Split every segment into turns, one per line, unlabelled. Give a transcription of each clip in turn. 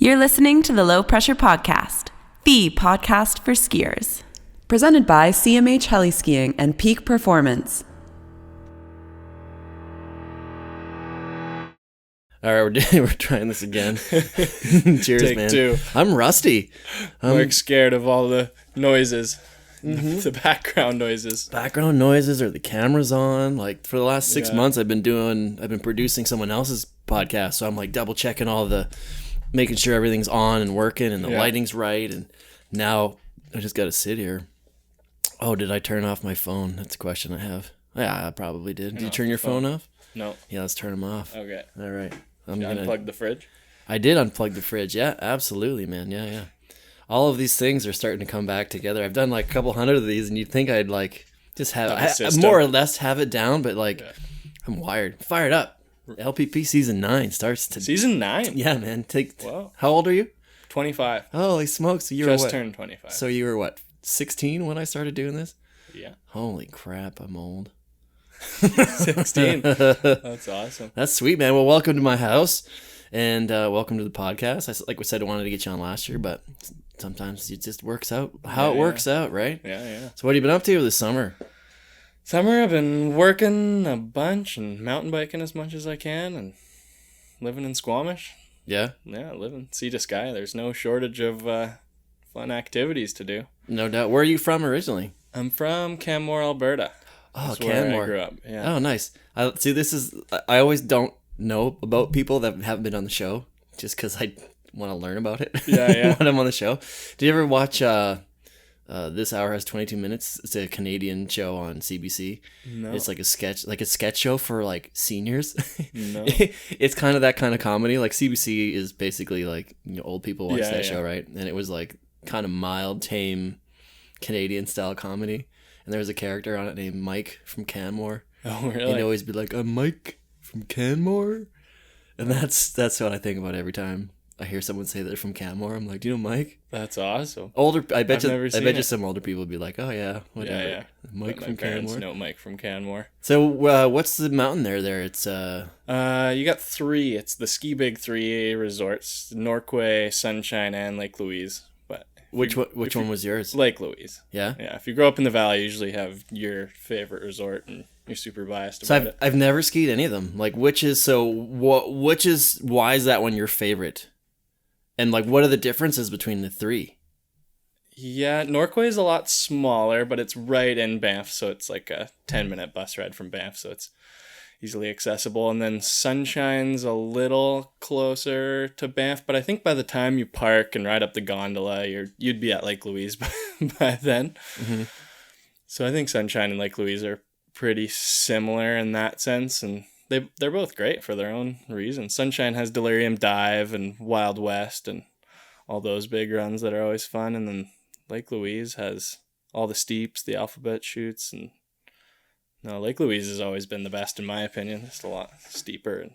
You're listening to the Low Pressure Podcast, the podcast for skiers.
Presented by CMH Heli Skiing and Peak Performance.
All right, we're trying this again. Cheers,
Take
man.
two.
I'm rusty.
I'm scared of all the noises, the background noises.
Background noises or the camera's on. Like for the last 6
Yeah.
months, I've been producing someone else's podcast, so I'm like double checking making sure everything's on and working and the lighting's right. And now I just got to sit here. Oh, did I turn off my phone? That's a question I have. Yeah, I probably did. Did you turn your phone off?
No.
Yeah, let's turn them off.
Okay.
All right.
You unplug the fridge?
I did unplug the fridge. Yeah, absolutely, man. Yeah. All of these things are starting to come back together. I've done like a couple hundred of these, and you'd think I'd like just more or less have it down, but like I'm fired up. LPP season 9 starts today.
Season 9?
Yeah, man.
Wow.
How old are you?
25.
Holy smokes! So you were
Just
what?
turned 25.
So you were what? 16 when I started doing this?
Yeah.
Holy crap! I'm old.
16. That's awesome.
That's sweet, man. Well, welcome to my house, and welcome to the podcast. Like we said, I wanted to get you on last year, but sometimes it just works out how it works out, right?
Yeah.
So what have you been up to this summer?
Summer, I've been working a bunch and mountain biking as much as I can and living in Squamish.
Yeah?
Yeah, living sea to sky. There's no shortage of fun activities to do.
No doubt. Where are you from originally?
I'm from Canmore, Alberta.
Oh,
That's where
Canmore.
I grew up. Yeah.
Oh, nice. I always don't know about people that haven't been on the show just because I want to learn about it.
Yeah.
when I'm on the show. Do you ever watch This Hour Has 22 Minutes? It's a Canadian show on CBC.
No.
It's like a sketch show for like seniors.
No.
It's kind of that kind of comedy. Like CBC is basically like, old people watch that show, right? And it was like kind of mild, tame Canadian style comedy. And there was a character on it named Mike from Canmore.
Oh, really?
And he'd always be like, I'm Mike from Canmore. And that's what I think about every time I hear someone say they're from Canmore. I'm like, do you know Mike?
That's awesome.
I bet
never seen
you
it.
some older people would be like, oh yeah, whatever.
Yeah.
Mike
But
from
my parents
Canmore.
know Mike from Canmore.
So what's the mountain there? It's
You got 3. It's the Ski Big 3 resorts: Norquay, Sunshine, and Lake Louise. But
which one was yours?
Lake Louise.
Yeah.
Yeah. If you grow up in the valley, you usually have your favorite resort, and you're super biased
So
about it.
I've never skied any of them. Like why is that one your favorite? And like what are the differences between the 3?
Yeah, Norquay is a lot smaller, but it's right in Banff, so it's like a 10-minute bus ride from Banff, so it's easily accessible. And then Sunshine's a little closer to Banff, but I think by the time you park and ride up the gondola, you'd be at Lake Louise by then.
Mm-hmm.
So I think Sunshine and Lake Louise are pretty similar in that sense, and they're both great for their own reasons. Sunshine has Delirium Dive and Wild West and all those big runs that are always fun, and then Lake Louise has all the steeps, the alphabet chutes, and Lake Louise has always been the best in my opinion. It's a lot steeper and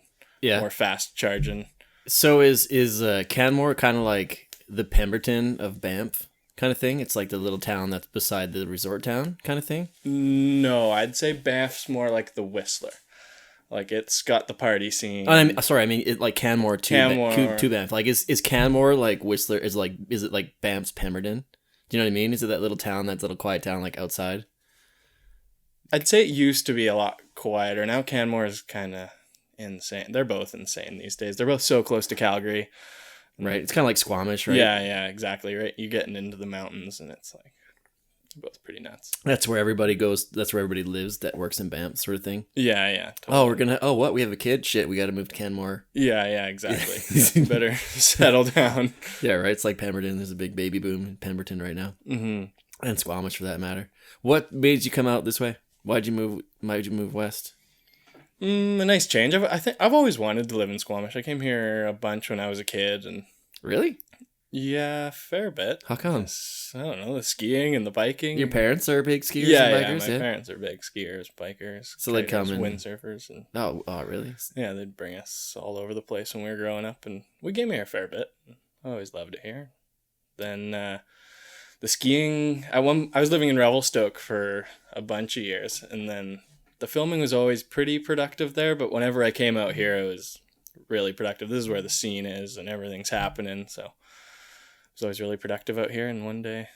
more fast charging.
So is Canmore kind of like the Pemberton of Banff kind of thing? It's like the little town that's beside the resort town kind of thing?
No, I'd say Banff's more like the Whistler. Like it's got the party scene.
Like Canmore to Banff. Like is Canmore like Whistler? Is it like Banff's Pemberton? Do you know what I mean? Is it that little town, that little quiet town like outside?
I'd say it used to be a lot quieter. Now Canmore is kind of insane. They're both insane these days. They're both so close to Calgary.
Right. It's kind of like Squamish, right?
Yeah, exactly. Right. You're getting into the mountains and it's like both pretty nuts.
That's where everybody goes. That's where everybody lives that works in Banff, sort of thing.
Yeah. Totally.
We have a kid? Shit, we got to move to Canmore.
Yeah, exactly. Yeah, better settle down.
Yeah, right. It's like Pemberton. There's a big baby boom in Pemberton right now.
Mm-hmm.
And Squamish for that matter. What made you come out this way? Why'd you move west?
A nice change. I've always wanted to live in Squamish. I came here a bunch when I was a kid, and
really,
yeah, a fair bit.
How come?
I don't know, the skiing and the biking.
Your parents are big skiers and bikers.
My parents are big skiers, bikers.
So they'd come and
windsurfers and
oh, really?
Yeah, they'd bring us all over the place when we were growing up, and we came here a fair bit. I always loved it here. Then the skiing. I was living in Revelstoke for a bunch of years, and then the filming was always pretty productive there. But whenever I came out here, it was really productive. This is where the scene is and everything's happening. So it was always really productive out here. And one day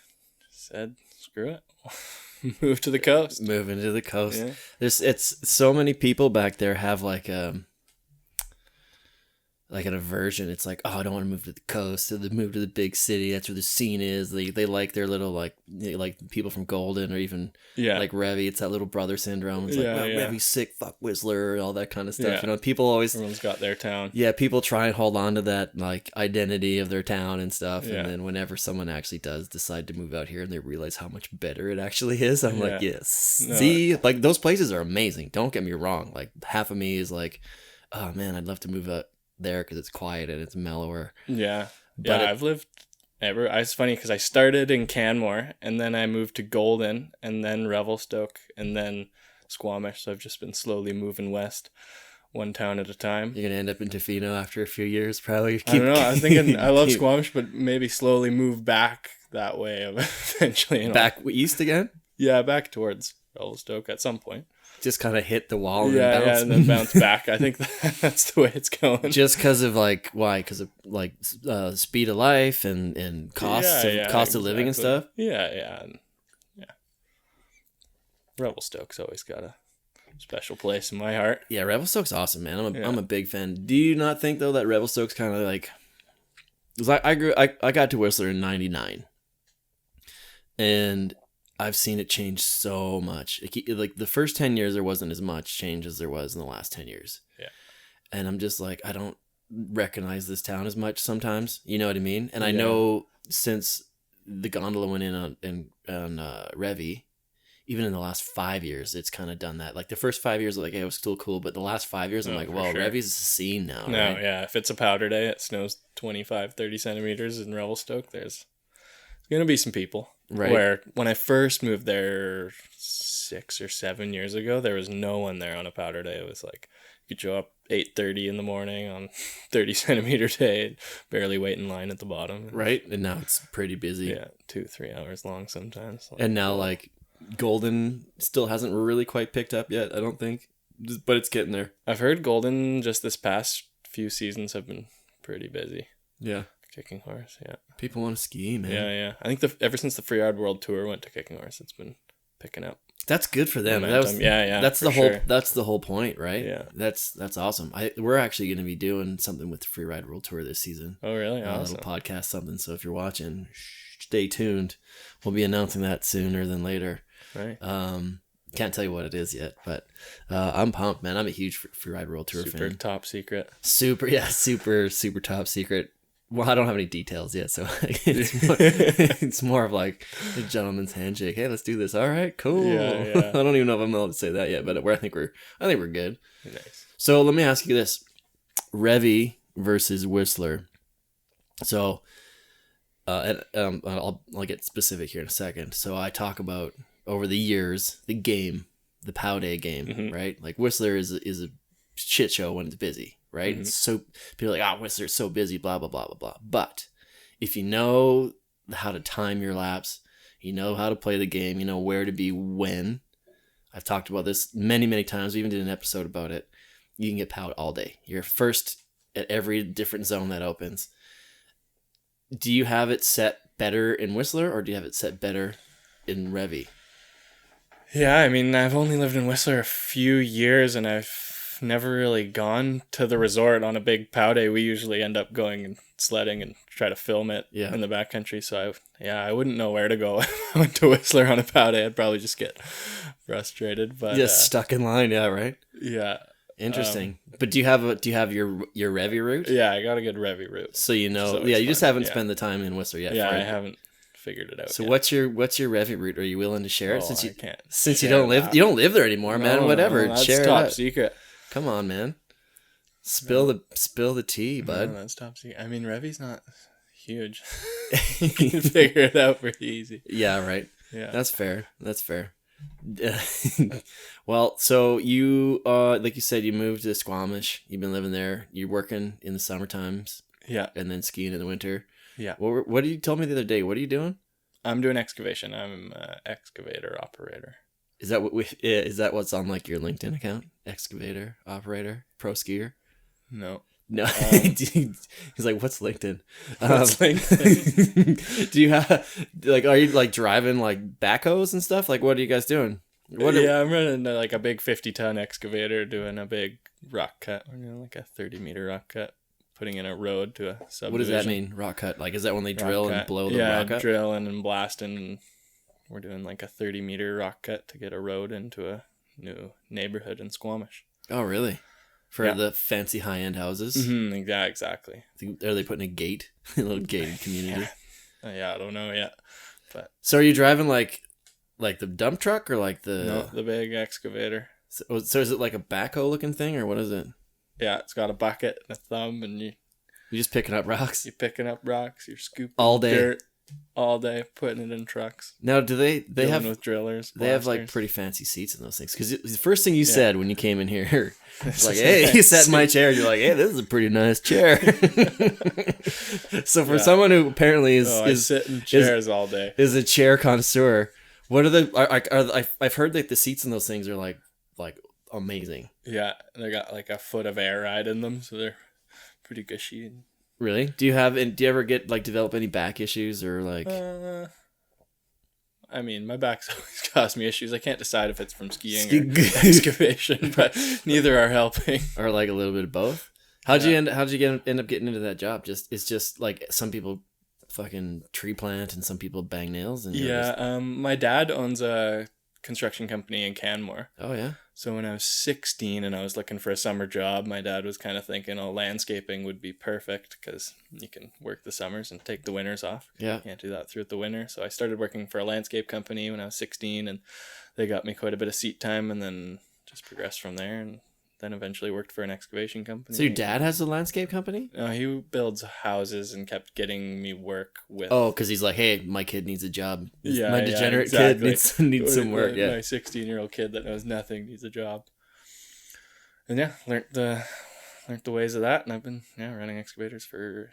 said, screw it. Move to the coast.
Moving to the coast.
Yeah.
It's so many people back there have like an aversion. It's like, oh, I don't want to move to the coast. So they move to the big city. That's where the scene is. They like their little like people from Golden or even like Revy. It's that little brother syndrome. It's like, well, Revy's sick, fuck Whistler, all that kind of stuff. You know, people always,
everyone's got their town.
Yeah, people try and hold on to that like identity of their town and stuff. And then whenever someone actually does decide to move out here and they realize how much better it actually is, I'm like, yes. No. See, like those places are amazing. Don't get me wrong. Like half of me is like, oh man, I'd love to move out there because it's quiet and it's mellower.
I've lived ever. It's funny because I started in Canmore and then I moved to Golden and then Revelstoke and then Squamish. So I've just been slowly moving west, one town at a time.
You're gonna end up in Tofino after a few years, probably.
I don't know. I was thinking I love Squamish, but maybe slowly move back that way eventually.
Back east again?
Yeah, back towards Revelstoke at some point.
Just kind of hit the wall and then bounce.
And then bounce back. I think that's the way it's going.
Just because of like, why? Because of like speed of life and cost of living and stuff.
Yeah. Revelstoke's always got a special place in my heart.
Yeah, Revelstoke's awesome, man. I'm a big fan. Do you not think though that Revelstoke's kind of like? Because I got to Whistler in '99, and I've seen it change so much. Like the first 10 years, there wasn't as much change as there was in the last 10 years. Yeah. And I'm just like, I don't recognize this town as much sometimes. You know what I mean? And I know since the gondola went in on Revy, even in the last 5 years, it's kind of done that. Like the first 5 years, like, hey, it was still cool. But the last 5 years, I'm like, well, sure. Revy's a scene now.
No,
right?
Yeah. If it's a powder day, it snows 25, 30 centimeters in Revelstoke. There's going to be some people. Right. Where when I first moved there 6 or 7 years ago, there was no one there on a powder day. It was like you could show up 8:30 in the morning on 30 centimeter day, barely wait in line at the bottom.
Right. And now it's pretty busy.
Yeah, 2-3 hours long sometimes.
And now like Golden still hasn't really quite picked up yet, I don't think, but it's getting there.
I've heard Golden just this past few seasons have been pretty busy.
Yeah.
Kicking Horse, yeah.
People want to ski, man.
Yeah. I think ever since the Freeride World Tour went to Kicking Horse, it's been picking up.
That's good for them.
Momentum.
That's the whole. That's the whole point, right?
Yeah.
That's awesome. We're actually going to be doing something with the Freeride World Tour this season.
Oh, really?
A little podcast, something. So if you're watching, stay tuned. We'll be announcing that sooner than later.
Right.
Can't tell you what it is yet, but I'm pumped, man. I'm a huge Freeride World Tour fan.
Super top secret.
Super top secret. Well, I don't have any details yet, so it's more of like a gentleman's handshake. Hey, let's do this. All right, cool. Yeah. I don't even know if I'm allowed to say that yet, but I think we're good.
Nice.
So let me ask you this: Revy versus Whistler. So, I'll get specific here in a second. So I talk about over the years the game, the Powday game, right? Like Whistler is a shit show when it's busy. Right? It's so people are like, Whistler's so busy, blah, blah, blah, blah, blah. But if you know how to time your laps, you know how to play the game, you know where to be when. I've talked about this many, many times. We even did an episode about it. You can get powed all day. You're first at every different zone that opens. Do you have it set better in Whistler or do you have it set better in Revy?
Yeah, I mean, I've only lived in Whistler a few years and I've never really gone to the resort on a big powday. We usually end up going and sledding and try to film it in the backcountry. So I wouldn't know where to go. If I went to Whistler on a powday, I'd probably just get frustrated. But
just stuck in line, yeah, right?
Yeah.
Interesting. But do you have your Revy route?
Yeah, I got a good Revy route.
So you just haven't spent the time in Whistler yet.
Yeah, I haven't figured it out.
So
yet.
what's your Revy route? Are you willing to share it? Since you don't live there anymore, man. Whatever.
That's
share
top
it.
Secret.
Come on, man. Spill the tea, bud.
No, that's top secret. I mean, Revy's not huge. You can figure it out pretty easy.
Yeah, right. Yeah, that's fair. Well, so you, like you said, you moved to Squamish. You've been living there. You're working in the summer times.
Yeah.
And then skiing in the winter.
Yeah.
What did you tell me the other day? What are you doing?
I'm doing excavation. I'm an excavator operator.
Is that what's on like your LinkedIn account? Excavator operator, pro skier?
No.
No, he's like, what's LinkedIn?
What's LinkedIn?
Do you have like, are you like driving like backhoes and stuff? Like, what are you guys doing?
I'm running like a big 50-ton excavator, doing a big rock cut. We're doing like a 30-meter rock cut, putting in a road to a subdivision.
What does that mean, rock cut? Like, is that when they drill and blow the rock up?
Yeah, drilling and blasting. And we're doing like a 30-meter rock cut to get a road into a new neighborhood in Squamish.
Oh, really? For the fancy high-end houses?
Mm-hmm, yeah, exactly.
Are they putting a gate? A little gated community?
Yeah, I don't know yet. But
so are you driving like the dump truck or like the...
No, the big excavator.
So is it like a backhoe looking thing or what is it?
Yeah, it's got a bucket and a thumb and you're
just picking up rocks?
You're picking up rocks, you're scooping
all day.
Dirt all day, putting it in trucks.
Now, do they have
with drillers?
They have like pretty fancy seats in those things. Because the first thing you said when you came in here, it's like, "Hey," you sat in my chair. You're like, "Hey, this is a pretty nice chair." So for someone who apparently is
sit in chairs all day,
is a chair connoisseur, what are I've heard that the seats in those things are like amazing.
Yeah, they got like a foot of air ride in them, so they're pretty gushy.
Really? Do you ever get like develop any back issues or like?
I mean, my back's always caused me issues. I can't decide if it's from skiing or excavation, but neither are helping.
Or like a little bit of both. How'd you end up getting into that job? It's just like some people fucking tree plant and some people bang nails and
my dad owns a construction company in Canmore.
Oh yeah.
So when I was 16 and I was looking for a summer job, my dad was kind of thinking, landscaping would be perfect because you can work the summers and take the winters off.
Yeah.
You can't do that throughout the winter. So I started working for a landscape company when I was 16 and they got me quite a bit of seat time and then just progressed from there and then eventually worked for an excavation company.
So your dad has a landscape company?
No, he builds houses and kept getting me work with...
Oh, because he's like, hey, my kid needs a job.
Yeah,
my degenerate
exactly.
kid needs some work.
My 16-year-old kid that knows nothing needs a job. And learned the ways of that. And I've been running excavators for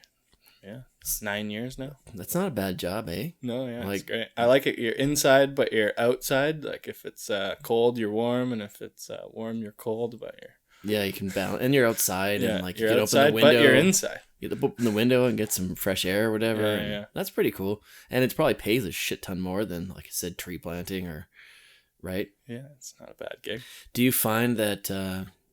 9 years now. That's
not a bad job, eh?
No, it's great. I like it. You're inside, but you're outside. Like if it's cold, you're warm, and if it's warm, you're cold. But
you can balance, and you're outside, and like you
can
outside, open the window,
but you're inside.
You can open the window and get some fresh air or whatever.
Yeah.
That's pretty cool, and it probably pays a shit ton more than, like I said, tree planting or, right?
Yeah, it's not a bad gig.
Do you find that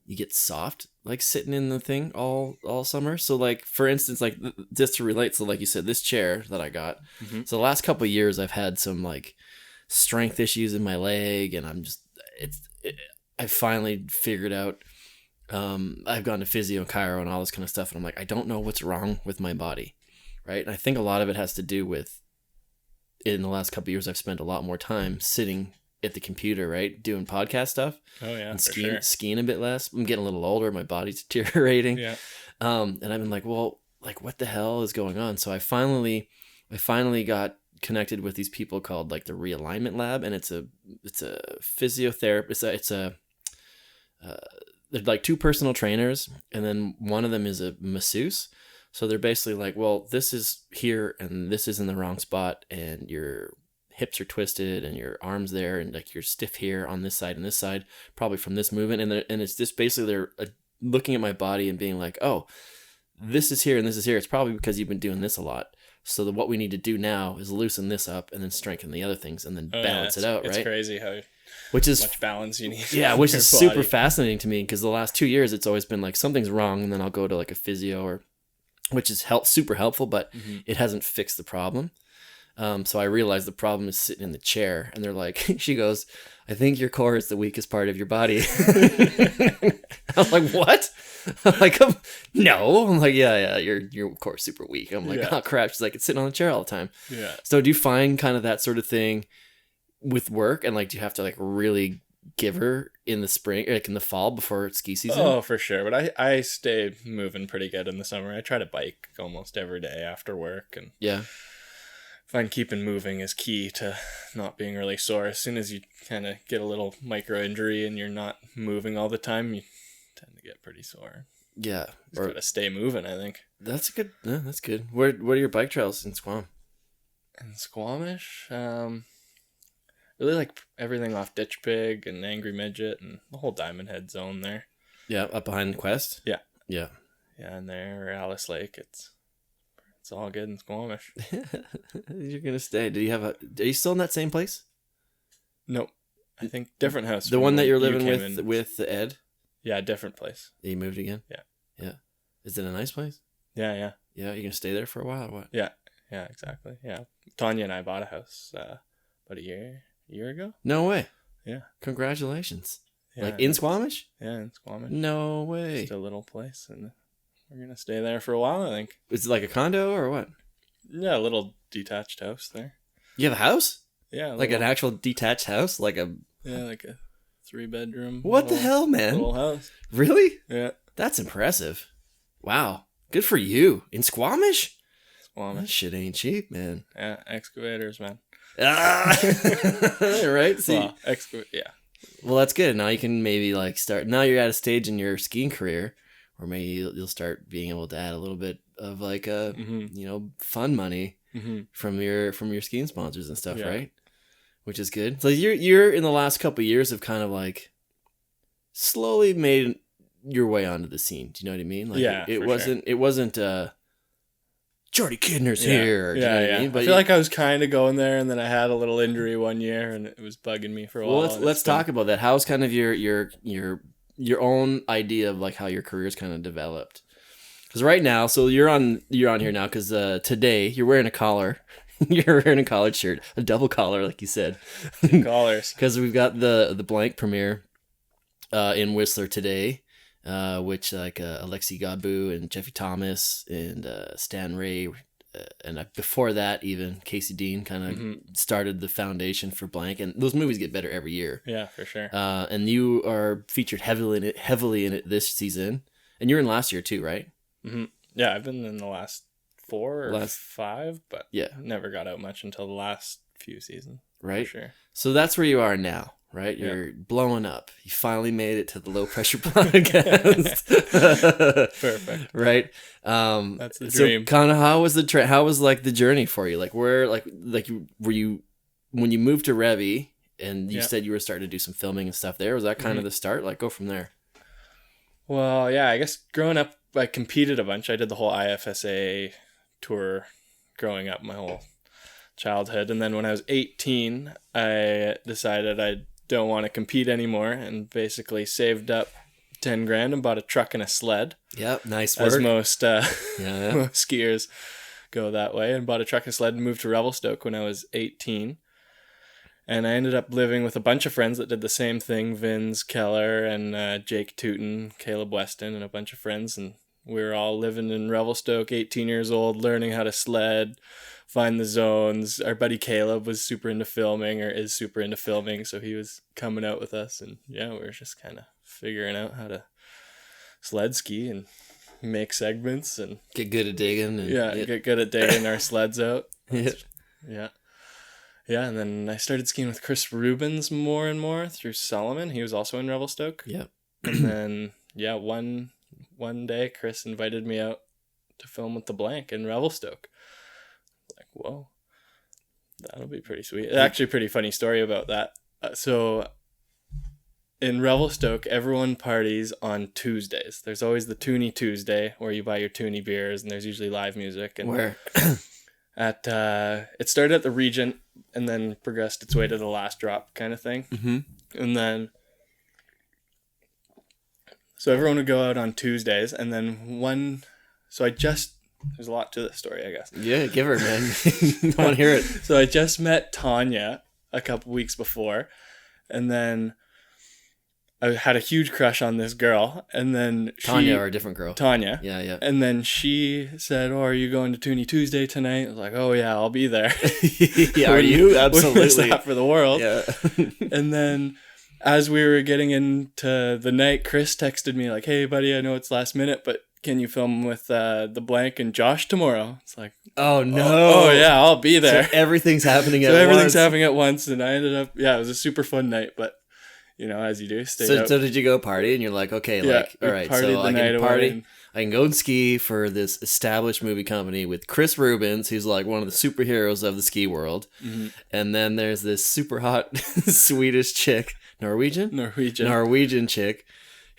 you get soft like sitting in the thing all summer? So like for instance, like just to relate, so like you said, this chair that I got. Mm-hmm. So the last couple of years I've had some like strength issues in my leg, and I finally figured out. I've gone to physio and chiro and all this kind of stuff, and I'm like, I don't know what's wrong with my body, right? And I think a lot of it has to do with, in the last couple of years, I've spent a lot more time sitting at the computer, right, doing podcast stuff.
Oh yeah,
and
skiing
a bit less. I'm getting a little older, my body's deteriorating.
Yeah.
And I've been like, well, like what the hell is going on? So I finally got connected with these people called like the Realignment Lab, and it's a physiotherapist. They're like two personal trainers, and then one of them is a masseuse. So they're basically like, well, this is here and this is in the wrong spot, and your hips are twisted and your arms there, and like you're stiff here on this side and this side, probably from this movement. And it's just basically they're looking at my body and being like, oh, this is here and this is here. It's probably because you've been doing this a lot. So what we need to do now is loosen this up and then strengthen the other things and then balance it out, right?
It's crazy how much balance you need.
Yeah, which is super fascinating to me, because the last 2 years it's always been like something's wrong, and then I'll go to like a physio, which is super helpful, but it hasn't fixed the problem. So I realized the problem is sitting in the chair, and they're like, she goes, I think your core is the weakest part of your body. I was like, what? I'm like, no. I'm like, yeah, your core's super weak. I'm like, oh crap. She's like, it's sitting on the chair all the time.
Yeah.
So do you find kind of that sort of thing with work, and like do you have to like really give her in the spring, like in the fall before it's ski season?
Oh, for sure. But I stay moving pretty good in the summer. I try to bike almost every day after work, and I find keeping moving is key to not being really sore. As soon as you kind of get a little micro injury and you're not moving all the time, you tend to get pretty sore.
Yeah.
Just gotta stay moving, I think.
That's good. Yeah, that's good. What are your bike trails in Squam?
In Squamish? Really like everything off Ditch Pig and Angry Midget and the whole Diamond Head zone there.
Yeah, up behind Quest?
Yeah.
Yeah.
and there or Alice Lake, it's all good in Squamish.
You're gonna stay. Are you still in that same place?
Nope. I think different house.
The one that you're living
in.
with Ed?
Yeah, different place.
You moved again?
Yeah.
Yeah. Is it a nice place?
Yeah, yeah.
Yeah, you're gonna stay there for a while or what?
Yeah, yeah, exactly. Yeah. Tanya and I bought a house about a year ago.
No way.
Yeah.
Congratulations.
Yeah,
like in Squamish?
Yeah, in Squamish.
No way.
Just a little place, and we're gonna stay there for a while, I think.
Is it like a condo or what?
Yeah, a little detached house there.
You have a house?
Yeah.
Like an actual detached house? Like a
3-bedroom.
What the hell, man?
Little house.
Really?
Yeah.
That's impressive. Wow. Good for you. In Squamish?
Squamish.
That shit ain't cheap, man.
Yeah, excavators, man.
Ah! Right? See,
well, yeah.
Well, that's good. Now you can maybe like start. Now you're at a stage in your skiing career where maybe you'll start being able to add a little bit of like fun money from your skiing sponsors and stuff, right? Which is good. So you're in the last couple of years have kind of like slowly made your way onto the scene. Do you know what I mean? Like it wasn't Jordy Kidner's here. Do you know what I mean? But
I feel like I was kind of going there, and then I had a little injury one year, and it was bugging me for a while.
Well, let's talk about that. How's kind of your own idea of like how your career's kind of developed? Because right now, so you're on here now. Because today you're wearing a collar. You're wearing a collared shirt, a double collar, like you said.
Collars.
Because we've got the blank premiere in Whistler today. Which like Alexi Gabu and Jeffy Thomas and Stan Ray and before that even Casey Dean kind of started the foundation for blank, and those movies get better every year.
Yeah, for sure.
And you are featured heavily in it this season, and you're in last year too, right?
Mm-hmm. Yeah, I've been in the last 4 or 5, but never got out much until the last few seasons.
Right.
For sure.
So that's where you are now. Right, you're blowing up. You finally made it to the Low Pressure Podcast.
Perfect.
Right.
That's the dream.
So, kind of, how was how was like the journey for you? Like, where, were you when you moved to Revy and you said you were starting to do some filming and stuff there? Was that kind of the start? Like, go from there.
Well, yeah, I guess growing up, I competed a bunch. I did the whole IFSA tour growing up, my whole childhood, and then when I was 18, I decided I don't want to compete anymore, and basically saved up 10 grand and bought a truck and a sled.
Yep, nice work.
As most most skiers go that way, and bought a truck and sled and moved to Revelstoke when I was 18. And I ended up living with a bunch of friends that did the same thing, Vince Keller and Jake Tootin, Caleb Weston, and a bunch of friends, and we were all living in Revelstoke, 18 years old, learning how to sled, find the zones. Our buddy Caleb was super into filming, or is super into filming, so he was coming out with us, and we were just kind of figuring out how to sled ski and make segments and
get good at digging. And,
get good at digging our sleds out.
Yeah.
And then I started skiing with Chris Rubens more and more through Solomon. He was also in Revelstoke.
Yeah.
And then one day Chris invited me out to film with the blank in Revelstoke. Like, whoa, that'll be pretty sweet. Actually, a pretty funny story about that. So in Revelstoke, everyone parties on Tuesdays. There's always the Toonie Tuesday where you buy your Toonie beers, and there's usually live music. And
where?
It started at the Regent and then progressed its way to the Last Drop kind of thing.
Mm-hmm.
And then, so everyone would go out on Tuesdays, and then there's a lot to this story, I guess.
Yeah, give her, man. I want to hear it.
So I just met Tanya a couple weeks before, and then I had a huge crush on this girl, and then
Tanya or a different girl?
Tanya.
Yeah.
And then she said, "Oh, are you going to Toonie Tuesday tonight?" I was like, "Oh yeah, I'll be there."
Yeah, are you? Absolutely.
Wouldn't miss that for the world.
Yeah.
And then as we were getting into the night, Chris texted me like, "Hey buddy, I know it's last minute, but can you film with the blank and Josh tomorrow?" It's like,
oh no.
Oh yeah, I'll be there.
So everything's happening at once.
Everything's happening at once, and I ended up, it was a super fun night, but as you do,
so did you go party, and you're like, okay, all right, so I can party, I can go and ski for this established movie company with Chris Rubens, who's like one of the superheroes of the ski world, and then there's this super hot Swedish chick, Norwegian chick,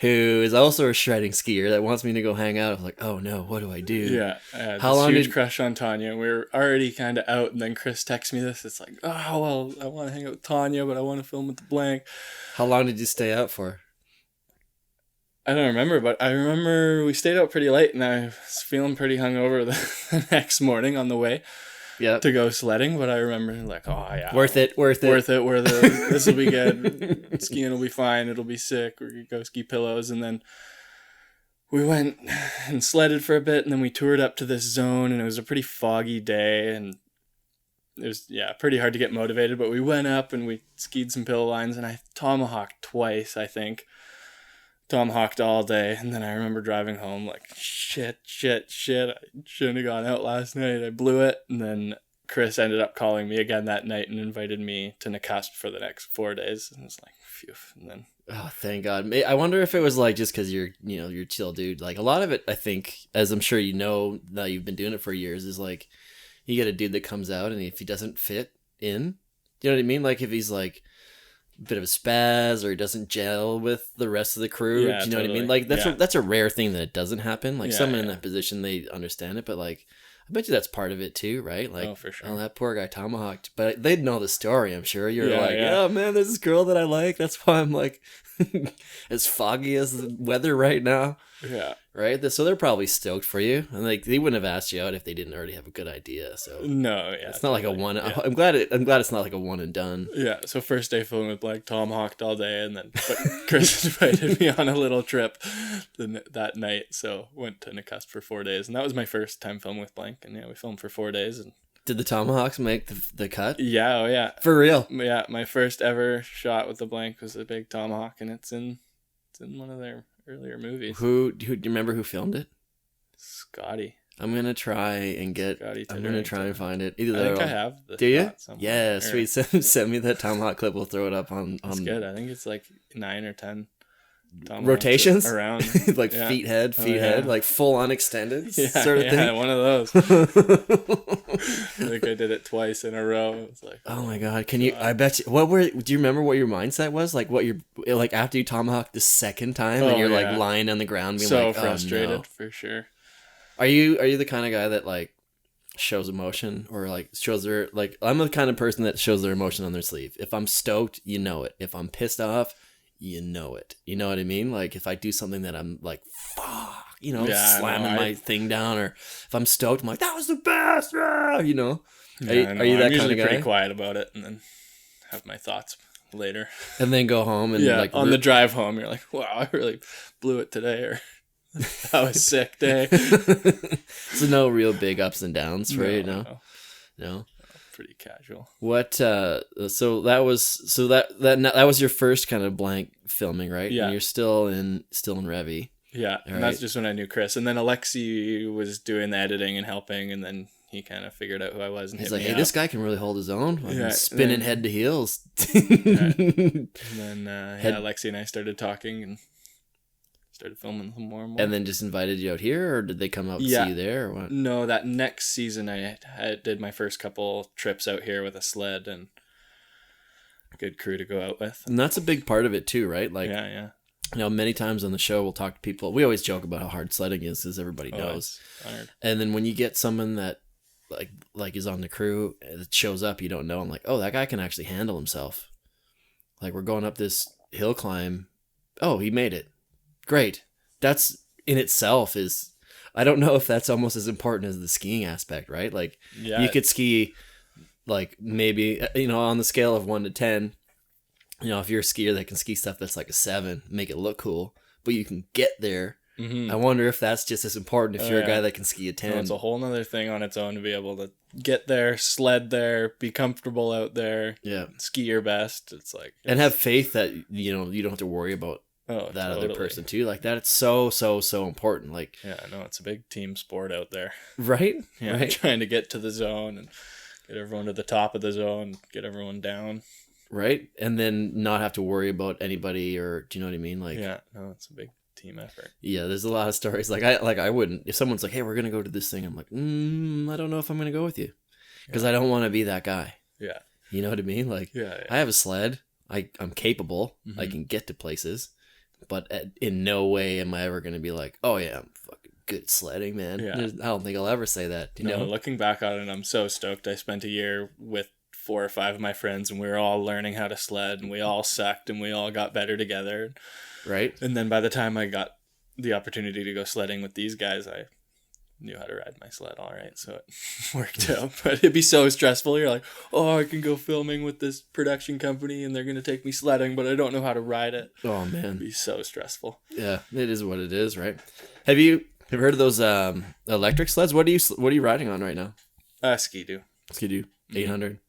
who is also a shredding skier that wants me to go hang out. I'm like, oh no, what do I do?
Yeah, I had
How
this
long
huge
did-
crush on Tanya. We were already kind of out, and then Chris texts me this. It's like, oh, well, I want to hang out with Tanya, but I want to film with the blank.
How long did you stay out for?
I don't remember, but I remember we stayed out pretty late, and I was feeling pretty hungover the next morning on the way
Yeah.
to go sledding. But I remember like, oh yeah,
Worth it.
This will be good. Skiing will be fine. It'll be sick. We're gonna go ski pillows, and then we went and sledded for a bit, and then we toured up to this zone, and it was a pretty foggy day, and it was pretty hard to get motivated. But we went up and we skied some pillow lines, and I tomahawked twice, I think. Tomahawked all day, and then I remember driving home like shit. I shouldn't have gone out last night. I blew it, and then Chris ended up calling me again that night and invited me to Nakasp for the next 4 days, and it's like phew. And then
Oh, thank God. I wonder if it was like just because you're chill dude. Like a lot of it, I think, as I'm sure you know that you've been doing it for years, is like you get a dude that comes out and if he doesn't fit in, you know what I mean? Like if he's like a bit of a spaz or he doesn't gel with the rest of the crew,
Yeah,
do you know what I
totally.
mean? Like
Yeah.
that's a rare thing that it doesn't happen. Like
Yeah,
someone in
yeah.
that position, they understand it, but like I bet you that's part of it too, right? Like,
Oh, for sure.
oh, that poor guy tomahawked. But they'd know the story, I'm sure. You're
Yeah,
like,
yeah.
oh man, there's this girl that I like. That's why I'm like as foggy as the weather right now.
yeah.
Right? So they're probably stoked for you. And like they wouldn't have asked you out if they didn't already have a good idea. So
No, yeah.
it's not like a
totally.
one.
Yeah.
I'm glad it's not like a one and done.
Yeah, so first day filming with Black, tomahawked all day, and then but Chris invited me on a little trip that night, so went to Nakasp for 4 days, and that was my first time filming with Blank, and yeah, we filmed for 4 days, and
Did the tomahawks make the cut?
yeah, oh yeah,
For real?
yeah, my first ever shot with the Blank was a big tomahawk, and it's in one of their earlier movies.
Who do you remember who filmed it?
Scotty.
I'm gonna try and
Scotty
I'm gonna try and find it. Either
I think
that or
I have the
Do you?
shot somewhere.
Yeah,
Or-
sweet. Send me that tomahawk clip. We'll throw it up on
That's good. I think it's like 9 or 10 tomahawks
rotations
around.
like
Yeah.
feet head,
Oh,
head,
yeah.
like full unextended
Yeah,
sort of
yeah, one of those.
thing.
I think I did it twice in a row. It was like,
Oh my god! Can you? I bet you. Do you remember what your mindset was? Like what like after you tomahawk the second time and
Oh,
you're
yeah.
like lying on the ground being
so
like,
frustrated
oh no.
for sure.
Are you the kind of guy that like shows emotion or like shows their like? I'm the kind of person that shows their emotion on their sleeve. If I'm stoked, you know it. If I'm pissed off, you know it. You know what I mean? Like if I do something that I'm like, fuck,
Yeah, I
slamming
know.
my thing down, or if I'm stoked, I'm like, that was the best, you know.
Yeah,
Are you that
I'm usually
kind of
pretty
guy?
quiet about it, and then have my thoughts later.
And then go home and
Yeah,
like
on the drive home, you're like, wow, I really blew it today, or that was a sick day.
So no real big ups and downs for you, no.
Pretty casual.
What so that was your first kind of Blank filming, right?
Yeah.
And you're still in Revy.
Yeah,
All
and that's
right.
just when I knew Chris, and then Alexi was doing the editing and helping, and then he kind of figured out who I was and
He's
hit
like,
me
hey,
up.
this guy can really hold his own. Like,
Yeah,
he's spinning
and then-
head to heels.
And then
Head-
Alexi and I started talking and started filming some more and more.
And then just invited you out here, or did they come out and
Yeah.
see you there, or what?
No, that next season I did my first couple trips out here with a sled and good crew to go out with.
And that's a big part of it too, right? Like,
Yeah.
many times on the show we'll talk to people. We always joke about how hard sledding is, as everybody knows.
it's honored.
And then when you get someone that like is on the crew that shows up, you don't know. I'm like, oh, that guy can actually handle himself. Like we're going up this hill climb. Oh, he made it. Great. That's in itself is, I don't know if that's almost as important as the skiing aspect, right? Like
Yeah.
you could ski like maybe, on the scale of 1 to 10, if you're a skier that can ski stuff that's like a 7, make it look cool, but you can get there.
Mhm.
I wonder if that's just as important if
Oh,
you're a
yeah.
guy that can ski a 10.
No, it's a whole nother thing on its own to be able to get there, sled there, be comfortable out there,
Yeah.
ski your best. It's like
And have faith that, you don't have to worry about
oh,
that
totally.
other person too. Like that, it's so, so, so important. Like,
Yeah, no, it's a big team sport out there.
right?
Yeah,
Right?
trying to get to the zone and get everyone to the top of the zone, get everyone down.
Right? And then not have to worry about anybody, or do you know what I mean? Like,
Yeah, no, it's a big team effort.
yeah, there's a lot of stories. I wouldn't, if someone's like, hey, we're going to go to this thing. I'm like, I don't know if I'm going to go with you, because I don't want to be that guy.
Yeah,
You know what I mean? Like,
yeah.
I have a sled. I'm capable. I
Mhm.
can get to places, but in no way am I ever going to be like, oh yeah, I'm fucking good at sledding, man.
Yeah.
I don't think I'll ever say that. You know?
Looking back on it, I'm so stoked. I spent a year with 4 or 5 of my friends, and we were all learning how to sled, and we all sucked, and we all got better together.
Right.
And then by the time I got the opportunity to go sledding with these guys, I knew how to ride my sled all right, so it worked out. But it'd be so stressful. You're like, oh, I can go filming with this production company and they're going to take me sledding, but I don't know how to ride it.
Oh man,
It'd be so stressful.
Yeah, it is what it is, right? Have you heard of those electric sleds? What are you riding on right now?
Ski-Doo.
Ski-Doo 800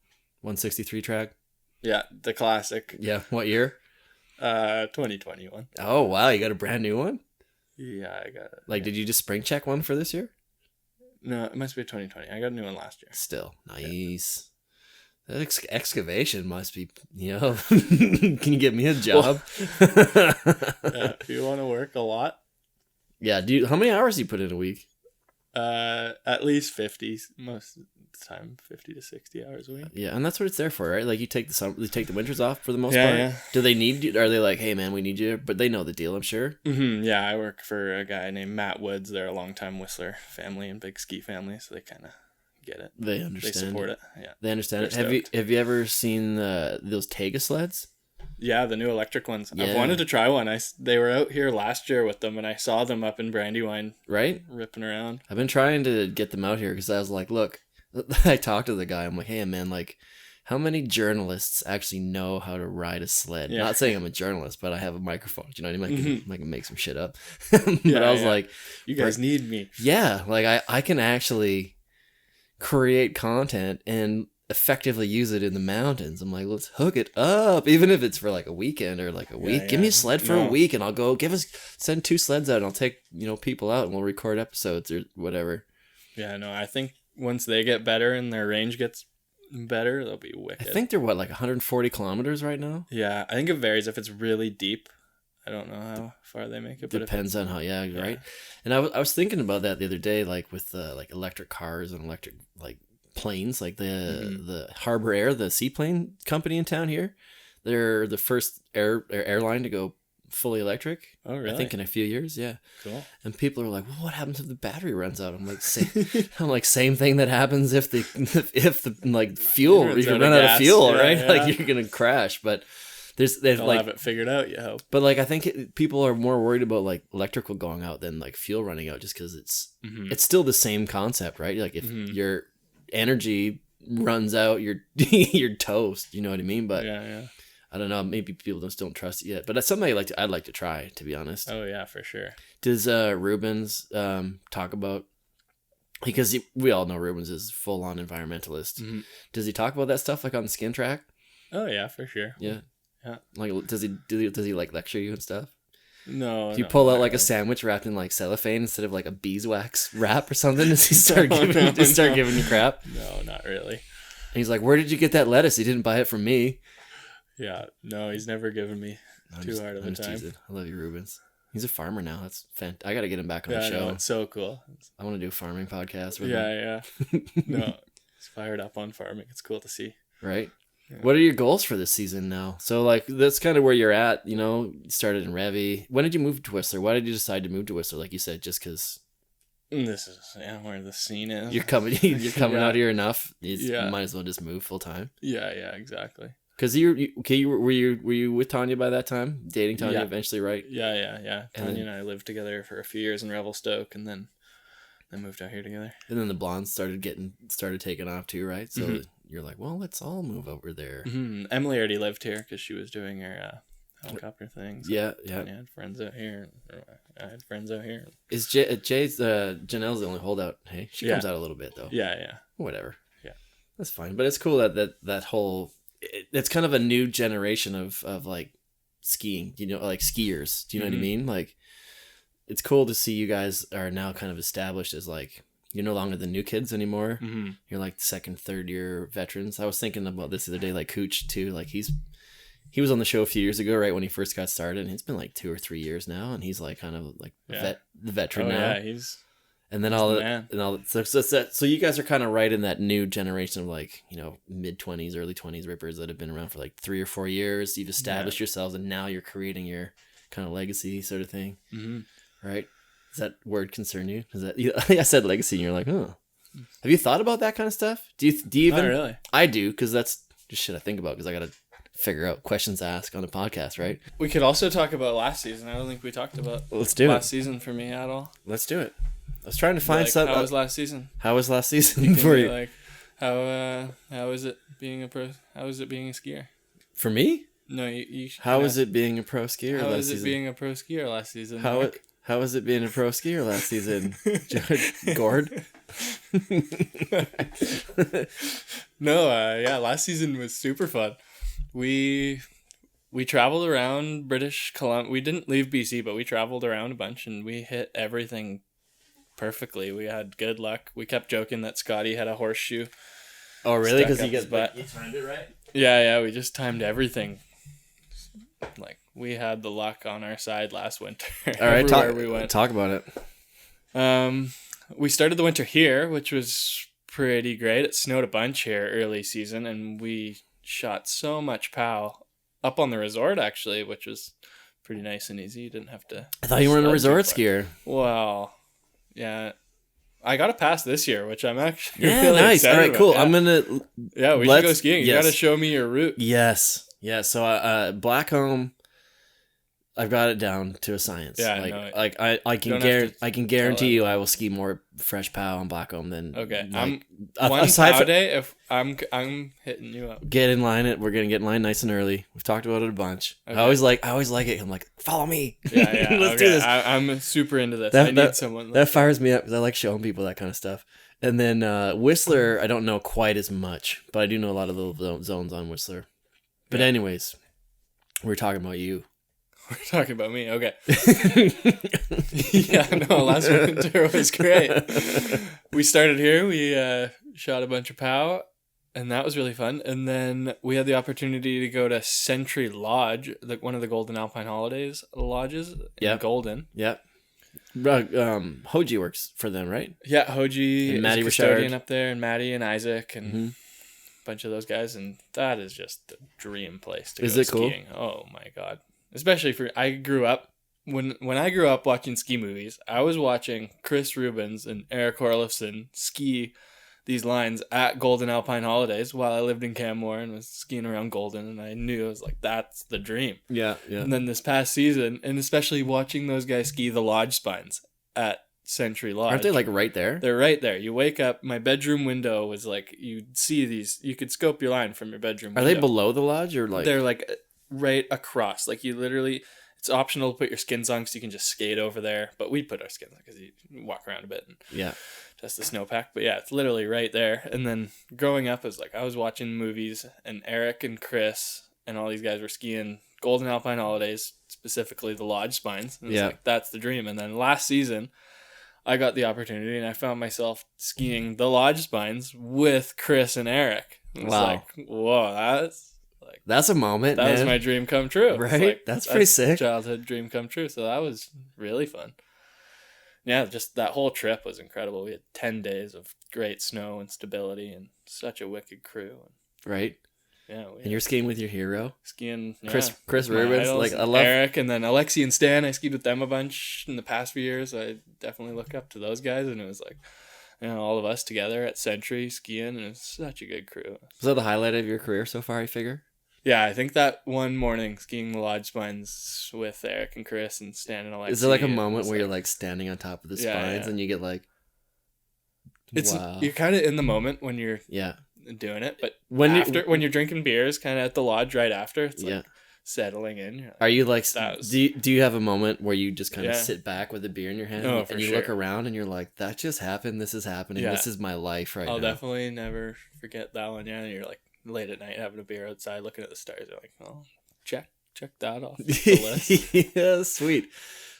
163 track.
Yeah, the classic.
Yeah, what year?
2021.
Oh wow, you got a brand new one?
Yeah, I got it.
Like, did you just spring check one for this year?
No, it must be 2020. I got a new one last year.
Still nice. Yeah. That excavation must be, can you get me a job?
Yeah, if you want to work a lot.
Yeah, how many hours do you put in a week?
At least 50. Most of the time, 50 to 60 hours a week.
Yeah, and that's what it's there for, right? Like you take the winters off for the most
Yeah,
part.
yeah.
Do they need you? Are they like, hey man, we need you? But they know the deal, I'm sure.
Mm-hmm. Yeah, I work for a guy named Matt Woods. They're a longtime Whistler family and big ski family, so they kind of get it.
They understand.
They support it. Yeah,
they understand it.
They're stoked.
Have you ever seen those Tega sleds?
Yeah, the new electric ones.
Yeah.
I've wanted to try one. They were out here last year with them, and I saw them up in Brandywine,
right?
ripping around.
I've been trying to get them out here because I was like, look, I talked to the guy. I'm like, hey man, like, how many journalists actually know how to ride a sled?
Yeah.
Not saying I'm a journalist, but I have a microphone. Do you know what I mean? I can make some shit up.
Yeah,
but I was like,
you guys need me.
yeah, like I can actually create content and effectively use it in the mountains. I'm like, let's hook it up, even if it's for like a weekend or like a week. Give me a sled for a week, and I'll go send 2 sleds out, and I'll take people out, and we'll record episodes or whatever.
Yeah, no, I think once they get better and their range gets better, they'll be wicked.
I think they're like 140 kilometers right now.
Yeah, I think it varies if it's really deep. I don't know how far they make it, but
Depends on how, right. And I was thinking about that the other day, like with like electric cars and electric like planes, like the Harbor Air, the seaplane company in town here. They're the first airline to go fully electric.
Oh, really?
I think in a few years, yeah.
Cool.
And people are like, well, what happens if the battery runs out? I'm like, same thing that happens if the like fuel, if you run out of fuel, right? Yeah. Like you're gonna crash. But they've
They'll
like
have it figured out, you hope.
But like I think people are more worried about like electrical going out than like fuel running out, just because it's still the same concept, right? Like if your energy runs out, you're toast. You know what I mean? But
yeah.
I don't know. Maybe people just don't trust it yet. But that's something I'd like to try, to be honest.
Oh yeah, for sure.
Does Rubens talk about? Because we all know Rubens is full on environmentalist.
Mm-hmm.
Does he talk about that stuff like on the skin track?
Oh yeah, for sure.
Yeah.
Yeah.
Like does he like lecture you and stuff?
No.
If you pull out like a sandwich wrapped in like cellophane instead of like a beeswax wrap or something, does he start giving you crap?
No, not really.
And he's like, "Where did you get that lettuce? You didn't buy it from me."
Yeah, no, he's never given me too hard of a time.
Teasing. I love you, Rubens. He's a farmer now. That's fantastic. I got to get him back on the show.
No, it's so cool.
I want to do a farming podcast with him.
Yeah. No, he's fired up on farming. It's cool to see.
Right. Yeah. What are your goals for this season now? So like that's kind of where you're at. You started in Revy. When did you move to Whistler? Why did you decide to move to Whistler? Like you said, just because.
This is where the scene is.
You're coming out here enough. You might as well just move full time.
Yeah, exactly.
Because were you with Tanya by that time? Dating Tanya eventually, right?
Yeah. Tanya and I lived together for a few years in Revelstoke, and then moved out here together.
And then the blondes started taking off too, right? So you're like, well, let's all move over there.
Mm-hmm. Emily already lived here because she was doing her helicopter things. So
yeah.
Tanya had friends out here. I had friends out here.
Is Janelle's the only holdout? Hey, she comes out a little bit though.
Yeah.
Whatever.
Yeah,
that's fine. But it's cool that whole. It's kind of a new generation of like skiing, like skiers. Do you know what I mean? Like, it's cool to see you guys are now kind of established as like, you're no longer the new kids anymore. Mm-hmm. You're like second, third year veterans. I was thinking about this the other day, like Cooch too. Like he was on the show a few years ago, right when he first got started. And it's been like 2 or 3 years now, and he's like kind of like the veteran now. Yeah, and then so you guys are kind of right in that new generation of like, mid 20s, early 20s rippers that have been around for like 3 or 4 years. You've established yourselves, and now you're creating your kind of legacy sort of thing, right? Does that word concern you? Is that I said legacy, and you're like, oh. Have you thought about that kind of stuff? Do you even?
Not really.
I do, because that's just shit I think about, because I gotta figure out questions to ask on a podcast, right?
We could also talk about last season. I don't think we talked about
Let's do
last season for me at all.
Let's do it. I was trying to find
Like,
something.
how was last season?
How was last season for
Be
you?
like, how is it being a pro? How is it being a skier?
For me?
No, you
How was it being a pro skier
How
last
is it
season?
being a pro skier last season?
How
Mark?
how was it being a pro skier last season, Gord?
No, last season was super fun. We traveled around British Columbia. We didn't leave BC, but we traveled around a bunch, and we hit everything perfectly. We had good luck. We kept joking that Scotty had a horseshoe.
Oh, really? Because
stuck
he
up his
gets
butt.
you timed it right.
Yeah, we just timed everything. Like, we had the luck on our side last winter.
All right,
Talk
about it.
We started the winter here, which was pretty great. It snowed a bunch here early season, and we shot so much POW up on the resort, actually, which was pretty nice and easy. You didn't have to...
I thought you were a
sled
resort
too far.
skier.
Well, yeah. I got a pass this year, which I'm actually
Yeah,
really
nice. All
excited
right, cool.
about.
I'm gonna.
Yeah, we should go skiing. You
yes.
got to show me your route.
Yes. Yeah. So, Blackcomb, I've got it down to a science.
Yeah,
like
no,
I can
don't have to
I can guarantee you I will ski more fresh POW on Blackcomb than
Okay,
like,
one
aside
POW
from,
day. If I'm hitting you up.
get in line. We're gonna get in line nice and early. We've talked about it a bunch.
Okay.
I always like it. I'm like, follow me.
Yeah.
Let's
okay.
do this.
I'm super into this. I need someone.
That fires me up because I like showing people that kind of stuff. And then Whistler, I don't know quite as much, but I do know a lot of the zones on Whistler. But anyways, we're talking about you.
We're talking about me. Okay. Yeah, no, last winter was great. We started here. We shot a bunch of POW, and that was really fun. And then we had the opportunity to go to Sentry Lodge, one of the Golden Alpine Holidays lodges in Golden.
Yep. Hoji works for them, right?
Yeah, Hoji
and Maddie
is a custodian
Richard.
up there, and Maddie and Isaac and a bunch of those guys, and that is just the dream place to go skiing. Cool? Oh my god. Especially I grew up when I grew up watching ski movies, I was watching Chris Rubens and Eric Orlifson ski these lines at Golden Alpine Holidays while I lived in Canmore and was skiing around Golden, and I knew, I was like, that's the dream.
Yeah.
And then this past season, and especially watching those guys ski the lodge spines at Sentry Lodge.
Aren't they like right there?
They're right there. You wake up, my bedroom window was like, you'd see these, you could scope your line from your bedroom window.
Are they below the lodge or like?
They're like right across. Like, you literally, it's optional to put your skins on because you can just skate over there. But we put our skins on because you walk around a bit and just the snowpack. But yeah, it's literally right there. And then growing up, it was like I was watching movies, and Eric and Chris and all these guys were skiing Golden Alpine Holidays, specifically the lodge spines. And it's like, that's the dream. And then last season, I got the opportunity, and I found myself skiing the lodge spines with Chris and Eric. It was like, whoa,
that's a moment.
That was my dream come true.
Right?
Like,
that's pretty sick.
Childhood dream come true. So that was really fun. Yeah, just that whole trip was incredible. We had 10 days of great snow and stability and such a wicked crew.
Right?
Yeah.
And you're skiing with your hero?
Skiing,
Chris Rubens. Like, I love
Eric, and then Alexi and Stan. I skied with them a bunch in the past few years. I definitely look up to those guys, and it was like, all of us together at Sentry skiing, and it's such a good crew.
Was that the highlight of your career so far, I figure?
Yeah, I think that one morning skiing the lodge spines with Eric and Chris and Stan and Alexi.
Is there like a moment where you're like standing on top of the spines and you get like, wow.
You're kind of in the moment when you're doing it, but when you're drinking beers kind of at the lodge right after, it's like settling in. You're like,
are you like, do you have a moment where you just kind of sit back with a beer in your hand and you look around and you're like, that just happened, this is happening, this is my life right now.
I'll definitely never forget that one. Yeah, and you're like late at night having a beer outside looking at the stars. You're like, oh, check that off the list.
Yeah, sweet.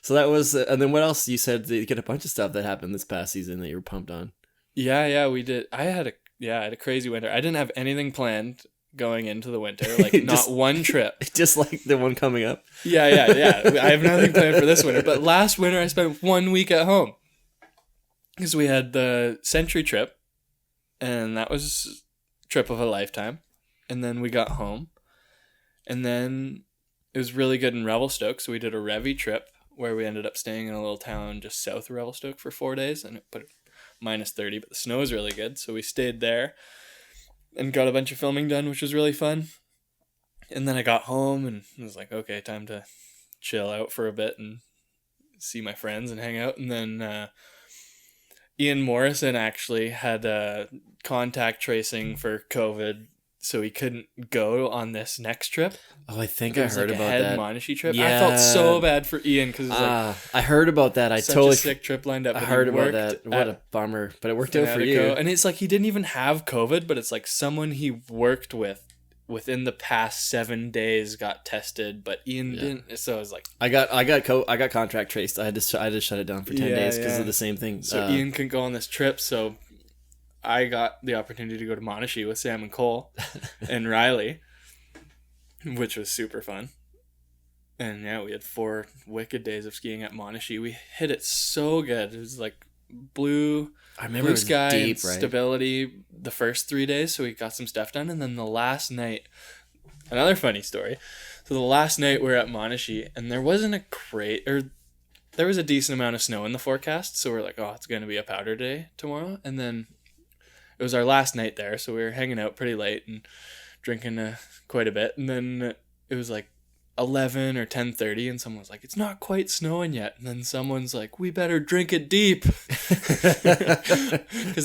So that was, and then what else? You said that you get a bunch of stuff that happened this past season that you were pumped on.
Yeah, we did. I had a crazy winter. I didn't have anything planned going into the winter, like not one trip.
Just like the one coming up.
Yeah. I have nothing planned for this winter, but last winter I spent 1 week at home because we had the Sentry trip, and that was trip of a lifetime. And then we got home, and then it was really good in Revelstoke. So we did a Revy trip where we ended up staying in a little town just south of Revelstoke for 4 days, and it put -30, but the snow was really good. So we stayed there and got a bunch of filming done, which was really fun. And then I got home and it was like, okay, time to chill out for a bit and see my friends and hang out. And then Ian Morrison actually had contact tracing for COVID, so he couldn't go on this next trip.
Oh, I think I heard about that.
Monashi trip.
Yeah.
I felt so bad for Ian because it was like
I heard about that. I
such
totally
a sick trip lined up.
I heard about that. What a bummer, but it worked out for you.
And it's like he didn't even have COVID, but it's like someone he worked with within the past 7 days got tested, but Ian didn't. So I was like,
I got contract traced. I had to shut it down for 10 days because of the same thing.
So Ian couldn't go on this trip, so I got the opportunity to go to Monashi with Sam and Cole and Riley, which was super fun. And yeah, we had 4 wicked days of skiing at Monashi. We hit it so good. It was like blue sky, deep, and stability the first 3 days, so we got some stuff done. And then the last night, another funny story. So the last night we were at Monashi, and there was a decent amount of snow in the forecast, so we're like, oh, it's going to be a powder day tomorrow. And then it was our last night there, so we were hanging out pretty late and drinking quite a bit. And then it was like 11 or 10:30, and someone was like, it's not quite snowing yet. And then someone's like, we better drink it deep, because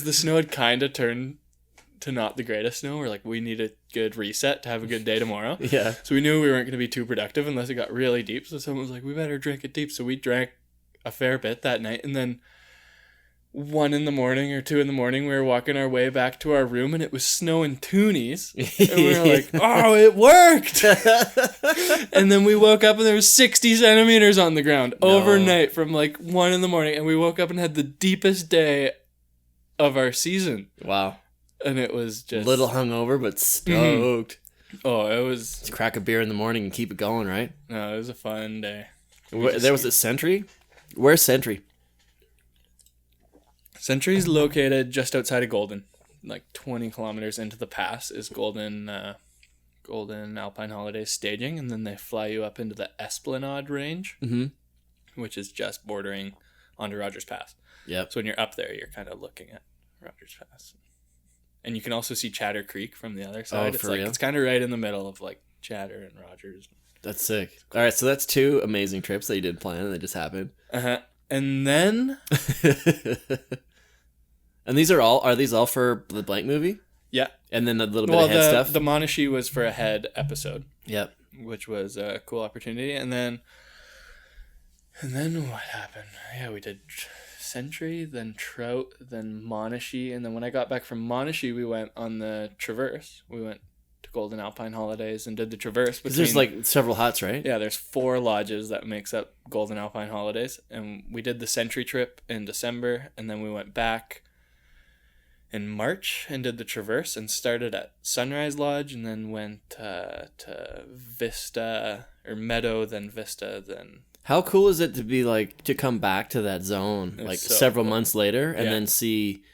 the snow had kind of turned to not the greatest snow. We're like, we need a good reset to have a good day tomorrow.
Yeah.
So we knew we weren't going to be too productive unless it got really deep. So someone was like, we better drink it deep. So we drank a fair bit that night, and then 1 in the morning or 2 in the morning, we were walking our way back to our room, and it was snowing toonies. And we were like, oh, it worked. And then we woke up and there was 60 centimeters on the ground overnight from like 1 in the morning. And we woke up and had the deepest day of our season.
Wow.
And it was just
little hungover, but stoked.
Oh, it was.
Just crack a beer in the morning and keep it going, right?
No, it was a fun day.
There was a Sentry? Where's Sentry?
Sentry's located just outside of Golden, like 20 kilometers into the pass is Golden Alpine Holidays staging, and then they fly you up into the Esplanade range, which is just bordering onto Rogers Pass.
Yep.
So when you're up there, you're kind of looking at Rogers Pass, and you can also see Chatter Creek from the other side.
Oh,
It's kind of right in the middle of like Chatter and Rogers.
That's sick. All right, so that's 2 amazing trips that you didn't plan and they just happened.
And then.
And are these all for the blank movie?
Yeah.
And then a little bit of head stuff?
The Monashi was for a head episode.
Yep.
Which was a cool opportunity. And then what happened? Yeah, we did Sentry, then Trout, then Monashi. And then when I got back from Monashi, we went on the Traverse. We went to Golden Alpine Holidays and did the Traverse.
There's like several huts, right?
Yeah, there's 4 lodges that makes up Golden Alpine Holidays. And we did the Sentry trip in December. And then we went back in March and did the Traverse and started at Sunrise Lodge and then went to Vista or Meadow, then Vista, then.
How cool is it to be like to come back to that zone like so several months later and then see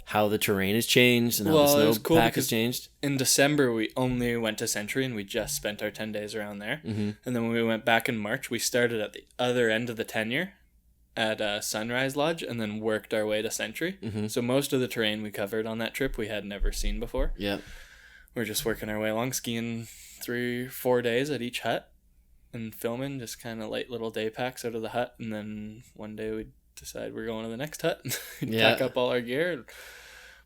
how the terrain has changed and how the snowpack has changed?
In December we only went to Sentry and we just spent our 10 days around there. And then when we went back in March, we started at the other end of the tenure at Sunrise Lodge and then worked our way to Sentry. So most of the terrain we covered on that trip we had never seen before.
Yep.
We're just working our way along, skiing 3-4 days at each hut and filming just kind of light little day packs out of the hut, and then one day we decide we're going to the next hut and pack up all our gear and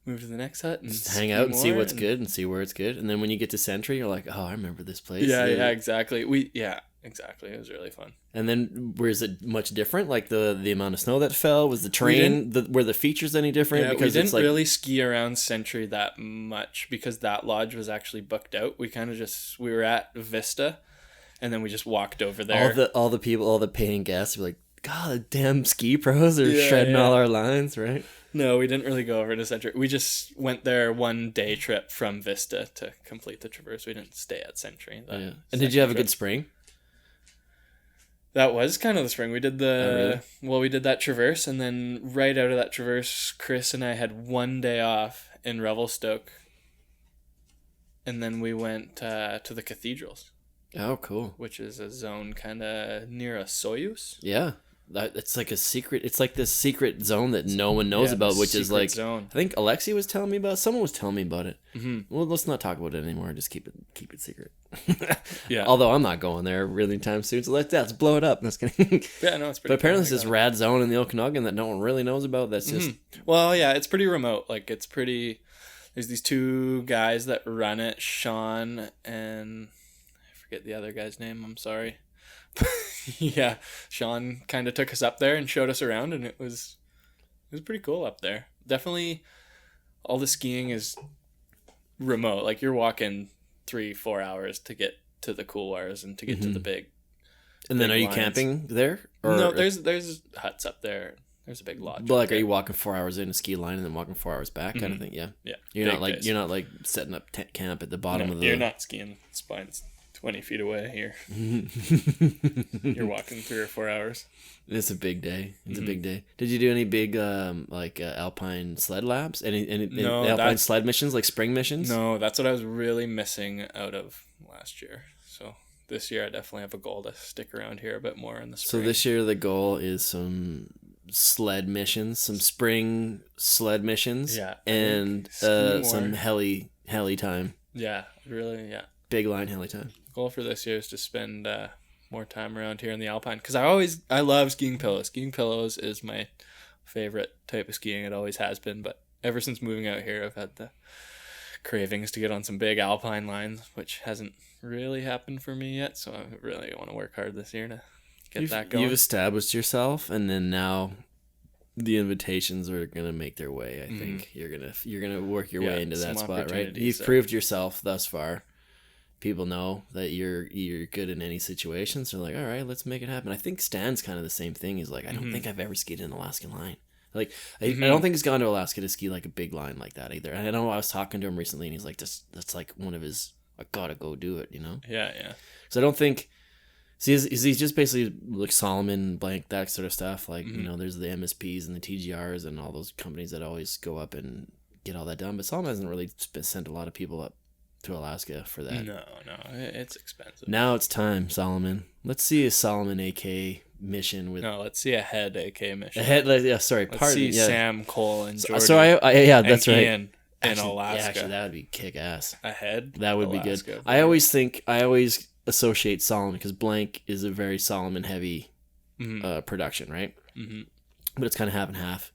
move to the next hut and
just hang out and see what's good and see where it's good. And then when you get to Sentry, you're like, oh, I remember this place.
Yeah, exactly. Exactly. It was really fun.
And then was it much different? Like the amount of snow that fell? Was the terrain, were the features any different?
Yeah, because we didn't really ski around Sentry that much because that lodge was actually booked out. We kind of we were at Vista and then we just walked over there.
All the people, all the paying guests were like, God, the damn ski pros are shredding all our lines, right?
No, we didn't really go over to Sentry. We just went there 1 day trip from Vista to complete the Traverse. We didn't stay at Sentry.
And did you have a good spring?
That was kind of the spring. We did we did that Traverse, and then right out of that Traverse, Chris and I had 1 day off in Revelstoke, and then we went to the Cathedrals.
Oh, cool.
which is a zone kind of near Osoyoos.
Yeah. It's like a secret. It's like this secret zone that no one knows about, which is like
zone.
I think Alexi was telling me about. Someone was telling me about it. Mm-hmm. Well, let's not talk about it anymore. Just keep it secret.
Yeah.
Although I'm not going there really anytime soon, so let's blow it up. That's kidding.
Yeah, no, it's pretty.
But apparently,
cool.
there's this rad zone in the Okanagan that no one really knows about. That's just
Well, yeah, it's pretty remote. Like it's pretty. There's these two guys that run it, Sean and I forget the other guy's name. I'm sorry. Yeah, Sean kind of took us up there and showed us around, and it was pretty cool up there. Definitely, all the skiing is remote. Like you're walking 3-4 hours to get to the couloirs and to get to the big.
And then,
big
are you
lines.
camping there? Or,
No, there's huts up there. There's a big lodge.
But like,
up there.
are you walking 4 hours in a ski line and then walking 4 hours back, kind of thing? Yeah.
Yeah.
You're
big
not
days.
you're not like setting up camp at the bottom of the.
You're not skiing spines 20 feet away here. You're walking 3 or 4 hours.
It's a big day. It's a big day. Did you do any big Alpine sled labs? Any
No,
Alpine sled missions, like spring missions?
No, that's what I was really missing out of last year. So this year I definitely have a goal to stick around here a bit more in the
So
spring.
this year the goal is some sled missions, some spring sled missions,
Yeah,
and
ski
some
more.
heli time,
Yeah, really, yeah.
big line heli time.
Goal for this year is to spend more time around here in the Alpine because I love skiing pillows. Skiing pillows is my favorite type of skiing. It always has been, but ever since moving out here, I've had the cravings to get on some big Alpine lines, which hasn't really happened for me yet. So I really want to work hard this year to get that going.
You've established yourself, and then now the invitations are gonna make their way. I think you're gonna work your way into
some
that spot, right?
opportunities
You've
there.
proved yourself thus far. People know that you're good in any situation, so they're like, all right, let's make it happen. I think Stan's kind of the same thing. He's like, I don't think I've ever skied an Alaskan line. Like, I don't think he's gone to Alaska to ski like a big line like that either. And I know I was talking to him recently, and he's like, that's like one of his. I gotta go do it, you know.
Yeah.
So I don't think. See, he's just basically like Solomon, blank, that sort of stuff. Like, you know, there's the MSPs and the TGRs and all those companies that always go up and get all that done. But Solomon hasn't really sent a lot of people up to Alaska for that.
No, it's expensive.
Now it's time, Solomon. Let's see a Solomon AK mission with
No, let's see a head AK mission.
a head. Yeah, sorry,
Let's
pardon.
see
Yeah.
Sam, Cole, and Jordy.
So yeah, that's
and
right.
Ian in
Actually,
Alaska.
Yeah, actually, that would be kick ass.
A head.
That would
Alaska.
be good. I always associate Solomon because blank is a very Solomon heavy production, right? Mm-hmm. But it's kind of half and half.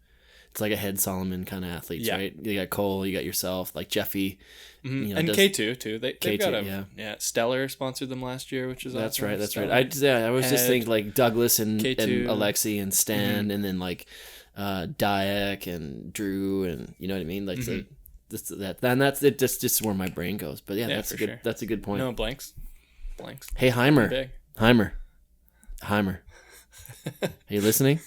It's like a head Solomon kind of athletes,
Yeah.
right? You got Cole, you got yourself, like Jeffy.
Mm-hmm.
You know,
And
does-
K2 too. They've
K2,
got a
yeah.
Stellar sponsored them last year, which is
That's
awesome.
right. That's right.
Stellar.
I was just
Head,
thinking like Douglas and
K2.
Alexi and Stan, and then like Dyack and Drew, and you know what I mean. Like that's it. Just where my brain goes. But yeah, that's
for
a good.
sure.
That's a good point.
No blanks.
Hey Heimer,
Big.
Heimer. Are you listening?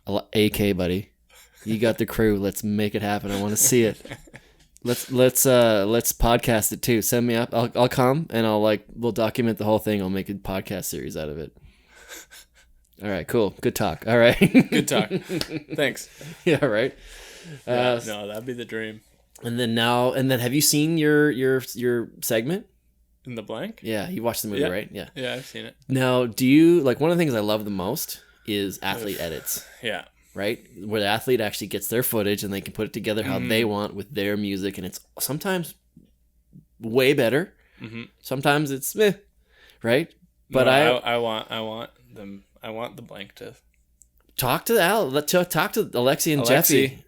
AK buddy, you got the crew. Let's make it happen. I want to see it. Let's podcast it too. Send me up. I'll come and we'll document the whole thing. I'll make a podcast series out of it. All right, cool. Good talk. All right.
Good talk. Thanks.
Yeah, right.
No, that'd be the dream.
And then have you seen your segment?
In the blank?
Yeah, you watched the movie,
Yeah.
right? Yeah.
Yeah, I've seen it.
Now, do you like one of the things I love the most is athlete edits,
Yeah.
right? Where the athlete actually gets their footage and they can put it together how they want with their music, and it's sometimes way better. Sometimes it's meh, right? But
No, I want them. I want the blank to
talk to talk to Alexi and
Alexi
Jeffy.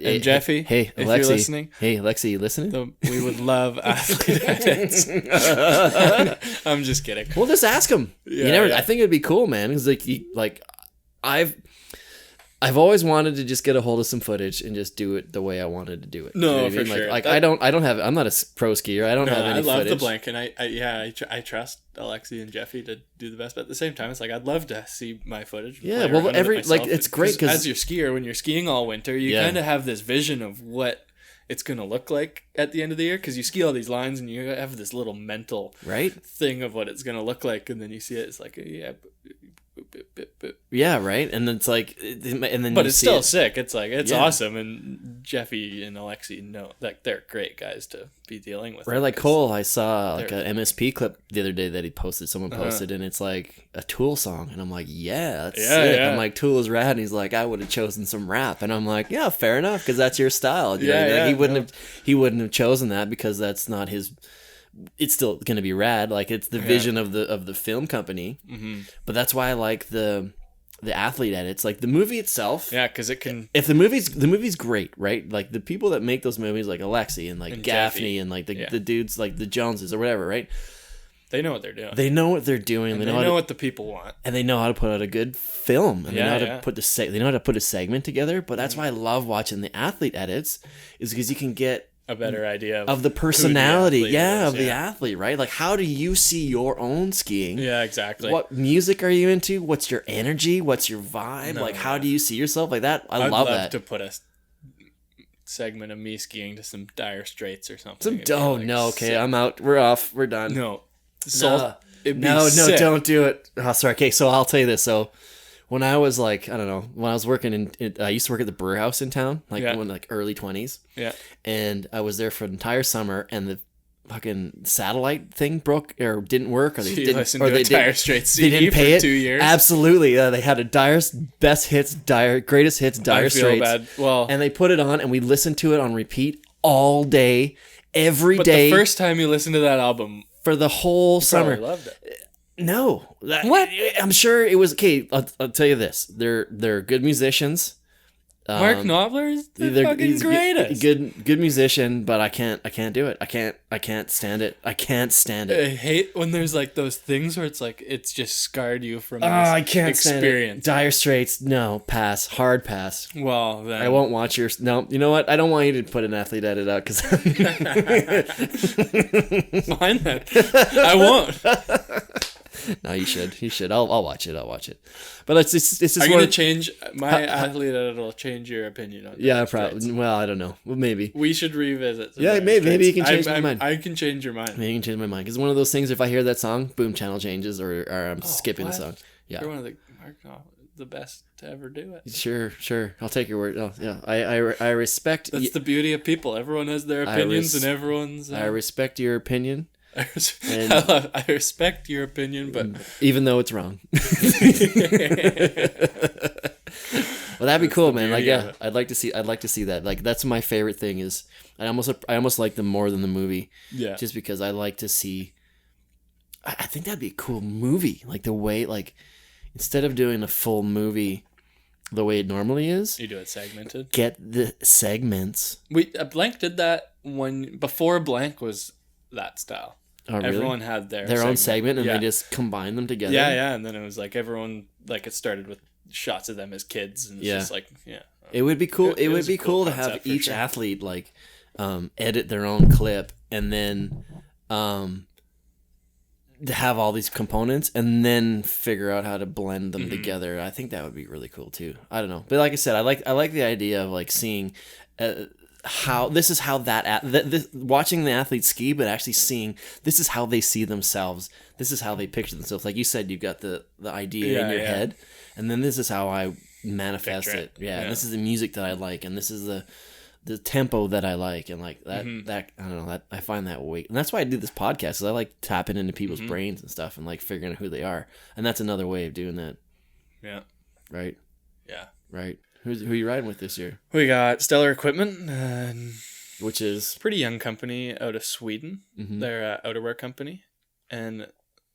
and Jeffy.
Hey,
if
Alexi.
you're listening.
Hey, Alexi, you listening?
We would love athlete edits. I'm just kidding.
Well, just ask him.
Yeah.
I think it'd be cool, man. Because I've always wanted to just get a hold of some footage and just do it the way I wanted to do it.
No,
You know what I
for
mean?
sure.
Like I'm not a pro skier. I don't have any
I love
footage.
the blank, and I trust Alexi and Jeffy to do the best. But at the same time, it's like I'd love to see my footage.
Yeah,
play
well,
around with it myself.
it's great because
as your skier, when you're skiing all winter, you kind of have this vision of what it's gonna look like at the end of the year because you ski all these lines and you have this little mental
right.
thing of what it's gonna look like, and then you see it. It's like
Yeah, right. And it's like, and then
but
you
it's
see
still
it.
sick. It's like it's
Yeah.
awesome, and Jeffy and Alexi know that they're great guys to be dealing with.
Right,
it,
like
'cause
Cole, I saw like
they're-
a MSP clip the other day that he posted. Someone posted, and it's like a Tool song, and I'm like, yeah, that's sick.
yeah.
I'm like, Tool is rad, and he's like, I would have chosen some rap, and I'm like, yeah, fair enough, because that's your style. You know, like, he wouldn't have chosen that because that's not his. It's still gonna be rad, like it's the vision of the film company. Mm-hmm. But that's why I like the athlete edits, like the movie itself.
Yeah, because it can.
If the movie's great, right? Like the people that make those movies, like Alexi and like
And
Gaffney
Jeffy.
and like the dudes like the Joneses or whatever, right?
They know what they're doing.
They know what they're doing.
And they
know
know what the people want.
and they know how to put out a good film. And they know how to put they know how to put a segment together. But that's why I love watching the athlete edits, is because you can get
A better idea
of the personality,
who the athlete is,
the athlete, right? Like, how do you see your own skiing?
Yeah, exactly.
What music are you into? What's your energy? What's your vibe? Like, how do you see yourself? Like that,
I'd
love
love
that.
to put a segment of me skiing to some Dire Straits or something.
Okay, I'm out. We're off. We're done.
No.
No, don't do it. Oh, sorry. Okay, so I'll tell you this. So when I was like, I don't know, when I was working I used to work at the brewer house in town, like early 20s.
Yeah.
And I was there for an entire summer, and the fucking satellite thing broke or didn't work, or they didn't,
listened
or
to
they
a Dire
didn't,
Straits
they
CD
didn't pay
for
it.
2 years.
Absolutely, they had a Dire's best hits, greatest hits, Dire
I feel
Straits.
bad. Well,
and they put it on, and we listened to it on repeat all day, every day.
the first time you listened to that album,
for the whole summer.
probably loved it.
No. What? I'm sure it was okay. I'll tell you this. They're good musicians.
Mark Knopfler is the fucking
he's
greatest.
Good musician, but I can't do it. I can't stand it. I can't stand it.
I hate when there's like those things where it's like it's just scarred you from this
I can't
experience.
stand it. Dire Straits, no, pass, hard pass.
Well, then
I won't watch your. No, you know what? I don't want you to put an athlete edit out because.
Fine then. I won't.
No, you should. You should. I'll watch it. I'll watch it. But it's just.
I'm gonna change my athlete. It'll change your opinion on.
Yeah,
Dire
probably.
Straits.
Well, I don't know. Well, maybe.
We should revisit. some
Yeah,
Dire
maybe you
Straits.
can change my mind.
I can change your mind.
Maybe you can change my mind because one of those things. If I hear that song, boom, channel changes, or I'm skipping the
what?
song. Yeah.
You're one of the Mark Knopfler, the best to ever do it.
Sure. I'll take your word. Oh, yeah. I respect.
That's the beauty of people. Everyone has their opinions, and everyone's.
I respect your opinion,
I respect your opinion, but
even though it's wrong. Well, that'd be cool, man. Like, yeah, I'd like to see that. Like, that's my favorite thing. Is I almost like them more than the movie.
Yeah.
Just because I like to see. I think that'd be a cool movie. Like the way, like, instead of doing a full movie, the way it normally is,
you do it segmented.
get the segments.
Blank did that before Blank was that style.
Oh, really?
Everyone had their
own segment, and
yeah.
they just combine them together.
Yeah, and then it was like everyone, like it started with shots of them as kids, and it's just like, yeah.
It would be cool. It would be cool to have each athlete like edit their own clip, and then to have all these components, and then figure out how to blend them together. I think that would be really cool too. I don't know, but like I said, I like the idea of like seeing. How this is how watching the athletes ski, but actually seeing this is how they see themselves. This is how they picture themselves. Like you said, you've got the idea in your head, and then this is how I manifest it. Yeah, and this is the music that I like, and this is the tempo that I like, and like that. That I don't know. That I find that way, and that's why I do this podcast. Is I like tapping into people's brains and stuff, and like figuring out who they are, and that's another way of doing that.
Yeah.
Right.
Yeah.
Right. Who are you riding with this year?
We got Stellar Equipment,
which is
pretty young company out of Sweden. They're an outerwear company, and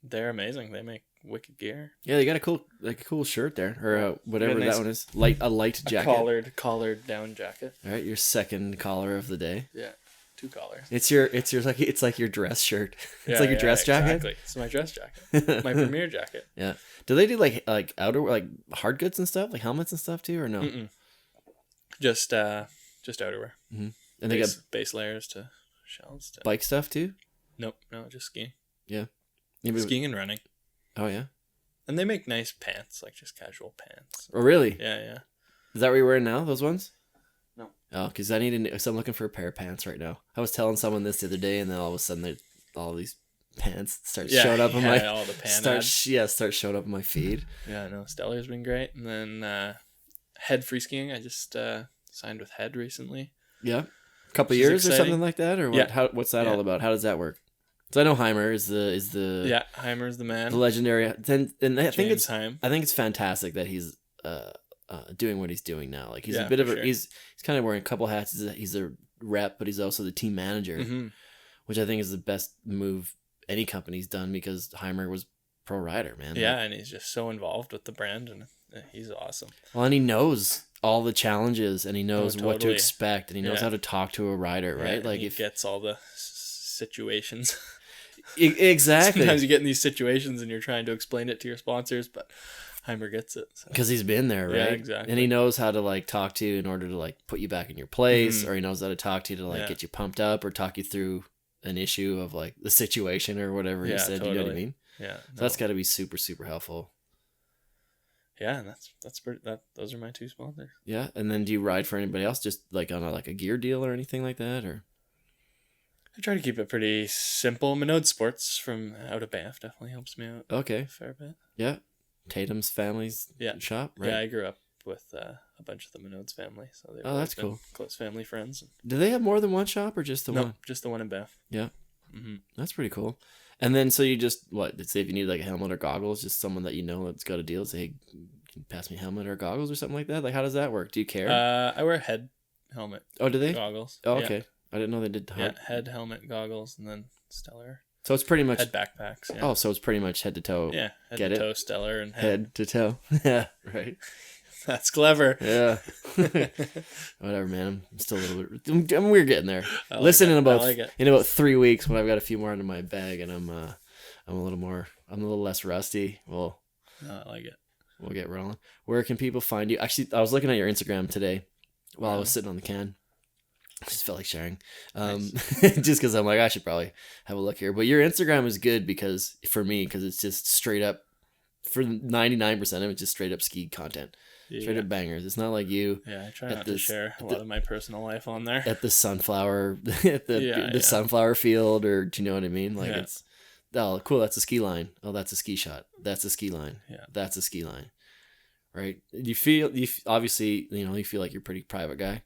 they're amazing. They make wicked gear.
Yeah, they got a cool shirt there, or whatever that one is. A light jacket,
collared down jacket.
All right, your second collar of the day.
Yeah, 2 collars.
It's like your dress shirt. It's like your dress jacket.
Exactly, it's my dress jacket. My premier jacket.
Yeah. Do they do like outer like hard goods and stuff, like helmets and stuff too, or no?
Mm-mm. Just outerwear.
Mm-hmm. And they got
base layers to shells. To...
bike stuff too.
Nope, no, just skiing.
Yeah.
Skiing and running.
Oh yeah.
And they make nice pants, like just casual pants.
Oh really?
Yeah.
Is that what you're wearing now? Those ones?
No.
Oh, because I need so I'm looking for a pair of pants right now. I was telling someone this the other day, and then all of a sudden all these pants start showing up on my
all the pan ads.
Start showing up on my feed.
Yeah, no, Stellar's been great. And then Head free skiing, I just signed with Head recently.
Yeah, a couple years or something like that, or what?
Yeah.
What's that all about? How does that work? So I know Heimer is the
Heimer's the man,
the legendary. And I think it's
Heim.
I think it's fantastic that he's doing what he's doing now. Like he's a bit of
sure.
he's kind of wearing a couple hats. He's a rep, but he's also the team manager, which I think is the best move any company's done, because Heimer was pro rider, man.
Yeah, and he's just so involved with the brand, and he's awesome.
Well, and he knows all the challenges, and he knows what to expect, and he knows how to talk to a rider, right?
Yeah, like he gets all the situations.
Exactly.
Sometimes you get in these situations and you're trying to explain it to your sponsors, but Heimer gets it
because he's been there, right?
Yeah, exactly.
And he knows how to like talk to you in order to like put you back in your place, or he knows how to talk to you to like get you pumped up or talk you through an issue of like the situation or whatever he said.
Totally.
You know what I mean?
Yeah.
So that's got to be super, super helpful.
Yeah, and that's pretty. Those are my two sponsors.
Yeah, and then do you ride for anybody else, just like on a gear deal or anything like that, or?
I try to keep it pretty simple. Minode Sports from out of Banff definitely helps me out.
Okay.
A fair bit.
Yeah, Tatum's family's shop, right?
Yeah, I grew up with a bunch of the Minode's family, so they've
that's
been
cool.
Close family friends.
Do they have more than one shop or just the one?
No, just the one in Banff.
Yeah, that's pretty cool. And then so you just say if you need like a helmet or goggles, just someone that you know that's got a deal, say, hey, can you pass me a helmet or goggles or something like that? Like, how does that work? Do you care?
I wear Head helmet.
Oh, do they?
Goggles.
Oh, okay. Yeah. I didn't know they did.
Head helmet, goggles, and then Stellar.
So it's pretty much
Head backpacks. Yeah.
Oh, so it's pretty much head to toe.
Yeah, head to toe, Stellar, and
head to toe. Yeah, right.
That's clever.
Yeah. Whatever, man. I'm still a little bit. We're getting there. Listen, in about 3 weeks, when I've got a few more under my bag, and I'm a little less rusty. Well,
no, I like it.
We'll get rolling. Where can people find you? Actually, I was looking at your Instagram today while I was sitting on the can. I just felt like sharing. Nice. Just because I'm like, I should probably have a look here. But your Instagram is good because it's just straight up, for 99% of it, just straight up ski content. Straight up bangers. It's not like you.
Yeah, I try not to share a lot of my personal life on there.
At the sunflower, the sunflower field, or do you know what I mean? Like it's, oh, cool, that's a ski line. Oh, that's a ski shot. That's a ski line.
Yeah.
That's a ski line. Right? You feel like you're a pretty private guy.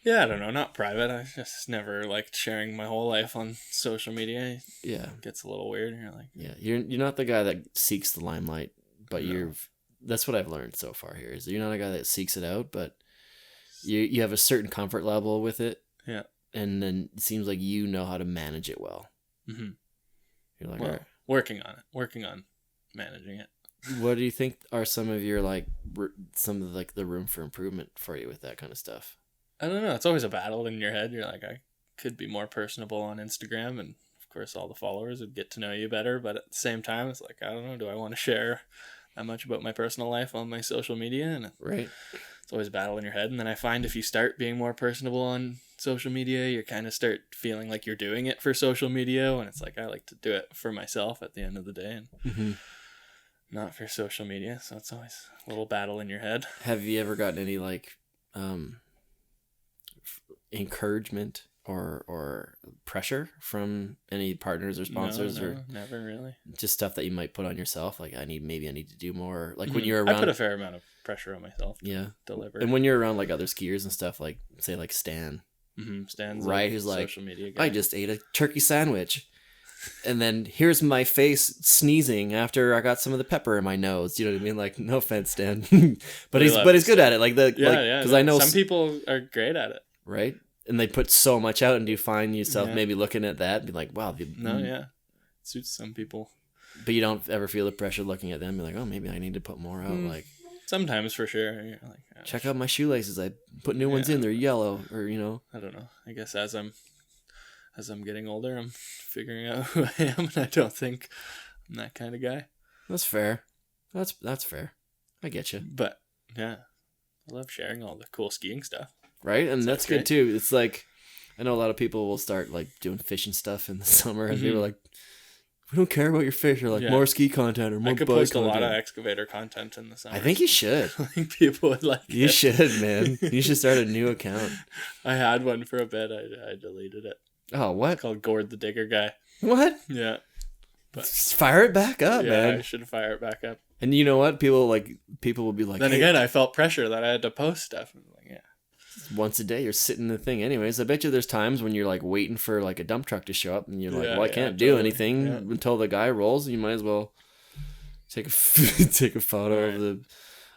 Yeah, I don't know, not private. I just never liked sharing my whole life on social media.
Yeah.
It gets a little weird. You're like,
yeah, you're not the guy that seeks the limelight, but that's what I've learned so far here, is that you're not a guy that seeks it out, but you have a certain comfort level with it.
Yeah.
And then it seems like you know how to manage it well.
Mm-hmm.
You're like,
well,
all right.
Working on managing it.
What do you think are some of your some of the room for improvement for you with that kind of stuff?
I don't know. It's always a battle in your head. You're like, I could be more personable on Instagram, and of course all the followers would get to know you better. But at the same time, it's like, I don't know. Do I want to share that much about my personal life on my social media? And
right.
It's always a battle in your head. And then I find if you start being more personable on social media, you kind of start feeling like you're doing it for social media. And it's like, I like to do it for myself at the end of the day, and not for social media. So it's always a little battle in your head.
Have you ever gotten any encouragement or pressure from any partners or sponsors?
No, never really.
Just stuff that you might put on yourself, like I need to do more, like when you're around.
I put a fair amount of pressure on myself. Deliver.
And when you're around like other skiers and stuff, like say like Stan,
Stan's
right, who's like,
social media guy.
I just ate a turkey sandwich, and then here's my face sneezing after I got some of the pepper in my nose. You know what I mean? Like, no offense, Stan, but he's good at it. Like because I know
some people are great at it.
Right? And they put so much out, and do you find yourself maybe looking at that and be like, wow.
It suits some people.
But you don't ever feel the pressure looking at them, be like, oh, maybe I need to put more out. Like,
sometimes for sure. You're like,
check out my shoelaces. I put new ones in. They're yellow, or
I don't know. I guess as I'm getting older, I'm figuring out who I am, and I don't think I'm that kind of guy.
That's fair. That's fair. I get you.
But yeah, I love sharing all the cool skiing stuff.
Right, and that's good too. It's like, I know a lot of people will start like doing fishing stuff in the summer, and people are like, we don't care about your fish, or like more ski content or more. I
could post a lot of excavator content in the summer.
I think you should.
I think people would like it.
You should, man. You should start a new account.
I had one for a bit. I deleted it.
Oh, what?
It's called Gord the Digger Guy.
What?
Yeah.
Just fire it back up,
Yeah,
man.
I should fire it back up.
And you know what? People will be like,
Then
hey,
again, I felt pressure that I had to post stuff. I'm like, yeah.
once a day you're sitting in the thing anyways. I bet you there's times when you're like waiting for like a dump truck to show up and you're like,
Yeah,
well, I can't do
totally.
anything until the guy rolls. You might as well take a take a photo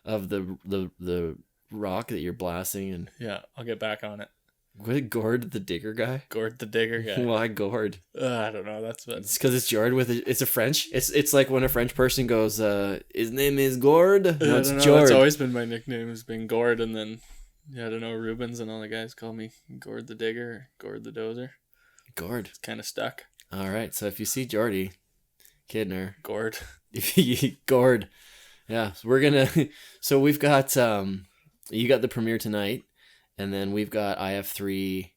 of the rock that you're blasting. And
Yeah, I'll get back on it.
what, Gord the digger guy?
Gord the digger guy.
Why Gord?
I don't know. That's what.
It's because it's Jord it's a French. It's like when a French person goes, his name is Gord. No, it's
That's
Jord.
always been my nickname, has been Gord, and then I don't know, Rubens and all the guys call me Gord the digger, or Gord the dozer.
Gord.
It's kind of stuck.
All right. So if you see Jordy Kidner,
Gord.
Gord. Yeah. So we're gonna. So we've got you got the premiere tonight, and then we've got IF3.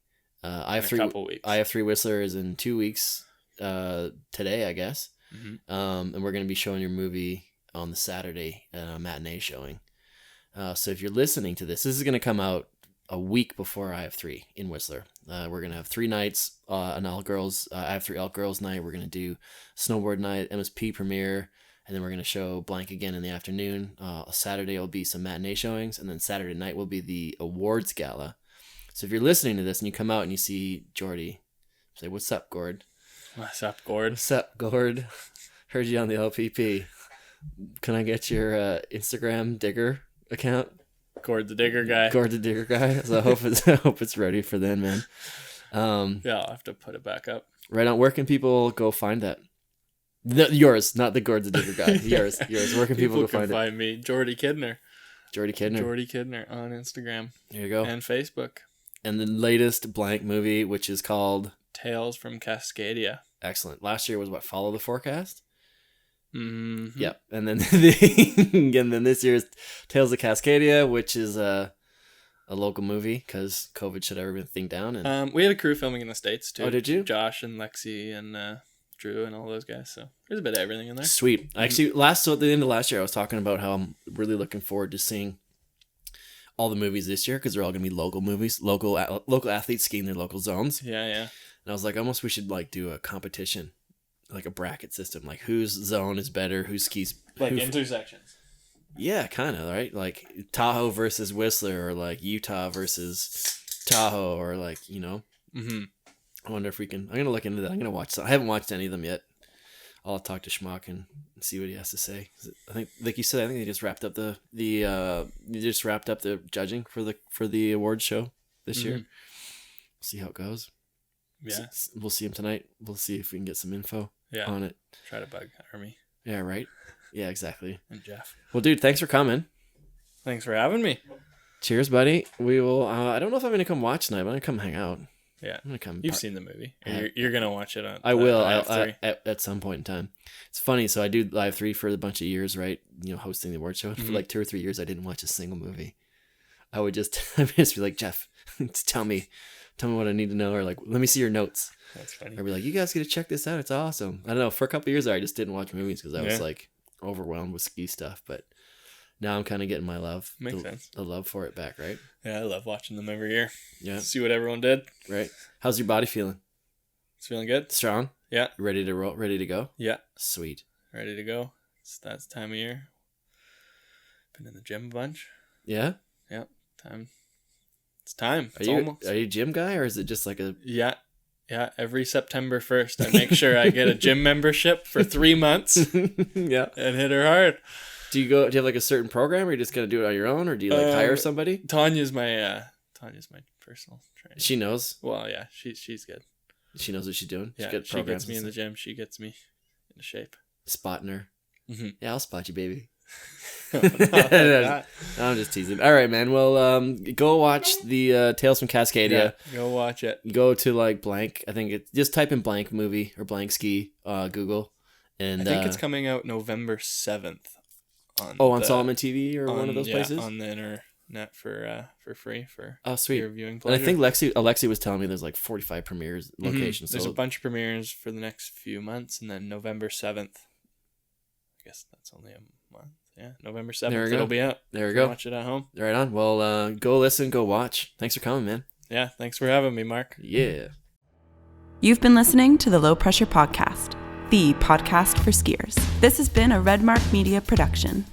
IF3.
In a couple weeks.
IF3 Whistler is in 2 weeks. Today, I guess.
Mm-hmm.
And we're gonna be showing your movie on the Saturday matinee showing. So if you're listening to this is gonna come out a week before IF3 in Whistler. We're gonna have 3 nights. An all girls. IF3 all girls night. We're gonna do snowboard night, MSP premiere. And then we're going to show Blank again in the afternoon. Saturday will be some matinee showings. And then Saturday night will be the awards gala. So if you're listening to this and you come out and you see Jordy, say, what's up, Gord?
What's up, Gord?
What's up, Gord? Heard you on the LPP. Can I get your Instagram digger account?
Gord the digger guy.
Gord the digger guy. So I hope it's ready for then, man.
Yeah, I'll have to put it back up.
Right on. Where can people go find that? Yours, not the Gord the digger guy. Yours. Where can people go
can
find it?
find me, Jordy Kidner.
Jordy Kidner.
Jordy Kidner on Instagram.
There you go.
And Facebook.
And the latest Blank movie, which is called
Tales from Cascadia.
excellent. Last year was what? Follow the Forecast.
Mm-hmm.
Yep. And then and then this year's Tales of Cascadia, which is a local movie because COVID shut everything down. And
We had a crew filming in the States too.
Oh, did you?
Josh and Lexi and Drew and all those guys. So there's a bit of everything in there.
Sweet. Actually, at the end of last year, I was talking about how I'm really looking forward to seeing all the movies this year because they're all gonna be local movies, local athletes skiing their local zones.
Yeah, yeah.
And I was like, almost we should like do a competition, like a bracket system, like whose zone is better, who skis
Like
who-
intersections.
Yeah, kind of, right? Like Tahoe versus Whistler, or like Utah versus Tahoe, or like, you know.
Mm-hmm.
I wonder if we can. I'm gonna look into that. I'm gonna watch some. I haven't watched any of them yet. I'll talk to Schmuck and see what he has to say. I think, like you said, I think they just wrapped up the judging for the awards show this year. We'll see how it goes.
Yeah.
We'll see him tonight. We'll see if we can get some info on it.
Try to bug Army
Yeah, right. Yeah, exactly.
and Jeff.
Well, dude, thanks for coming.
Thanks for having me.
Cheers, buddy. We will. I don't know if I'm gonna come watch tonight, but I'm gonna come hang out.
Yeah.
I'm gonna come.
You've seen the movie. You're going to watch it on
I will.
IF3.
At some point in time. It's funny. So I do IF3 for a bunch of years, right? You know, hosting the award show. For like 2 or 3 years, I didn't watch a single movie. I would just be like, Jeff, just tell me what I need to know, or like, let me see your notes.
That's funny.
I'd be like, you guys got to check this out. It's awesome. I don't know. For a couple of years there, I just didn't watch movies because I was like overwhelmed with ski stuff. But now I'm kind of getting my love.
Makes sense.
The love for it back, right?
Yeah, I love watching them every year.
Yeah.
See what everyone did.
Right. How's your body feeling?
It's feeling good.
Strong?
Yeah.
Ready to roll? Ready to go?
Yeah.
Sweet.
Ready to go. It's that time of year. Been in the gym a bunch.
Yeah?
Yeah. Time. It's time.
Are you a gym guy, or is it just like a...
Yeah. Yeah. Every September 1st, I make sure I get a gym membership for 3 months.
Yeah.
And hit her hard.
Do you have like a certain program, or you just gonna do it on your own, or do you like hire somebody?
Tanya's my personal trainer.
She knows.
Well, yeah, she's good.
She knows what she's doing.
Yeah,
She's got
she
programs
gets me in
and
the
stuff.
gym. She gets me into shape.
Spotting her.
Mm-hmm.
Yeah, I'll spot you, baby.
Not like that.
I'm just teasing. All right, man. Well, go watch the Tales from Cascadia.
Yeah, go watch it.
Go to like Blank. I think just type in Blank movie or Blank ski. Google, and
I think it's coming out November 7th.
On Solomon TV or one of those places
on the internet for free for
sweet
your viewing
And
pleasure.
I think Alexi was telling me there's like 45 premieres locations.
There's
So
a bunch of premieres for the next few months, and then November 7th. I guess that's only a month. Yeah, November 7th.
There we go.
It'll be out.
There we
You can
go.
Watch it at home.
Right on. Well, go listen, go watch. Thanks for coming, man.
Yeah, thanks for having me, Mark.
Yeah.
You've been listening to the Low Pressure Podcast, the podcast for skiers. This has been a Redmark Media production.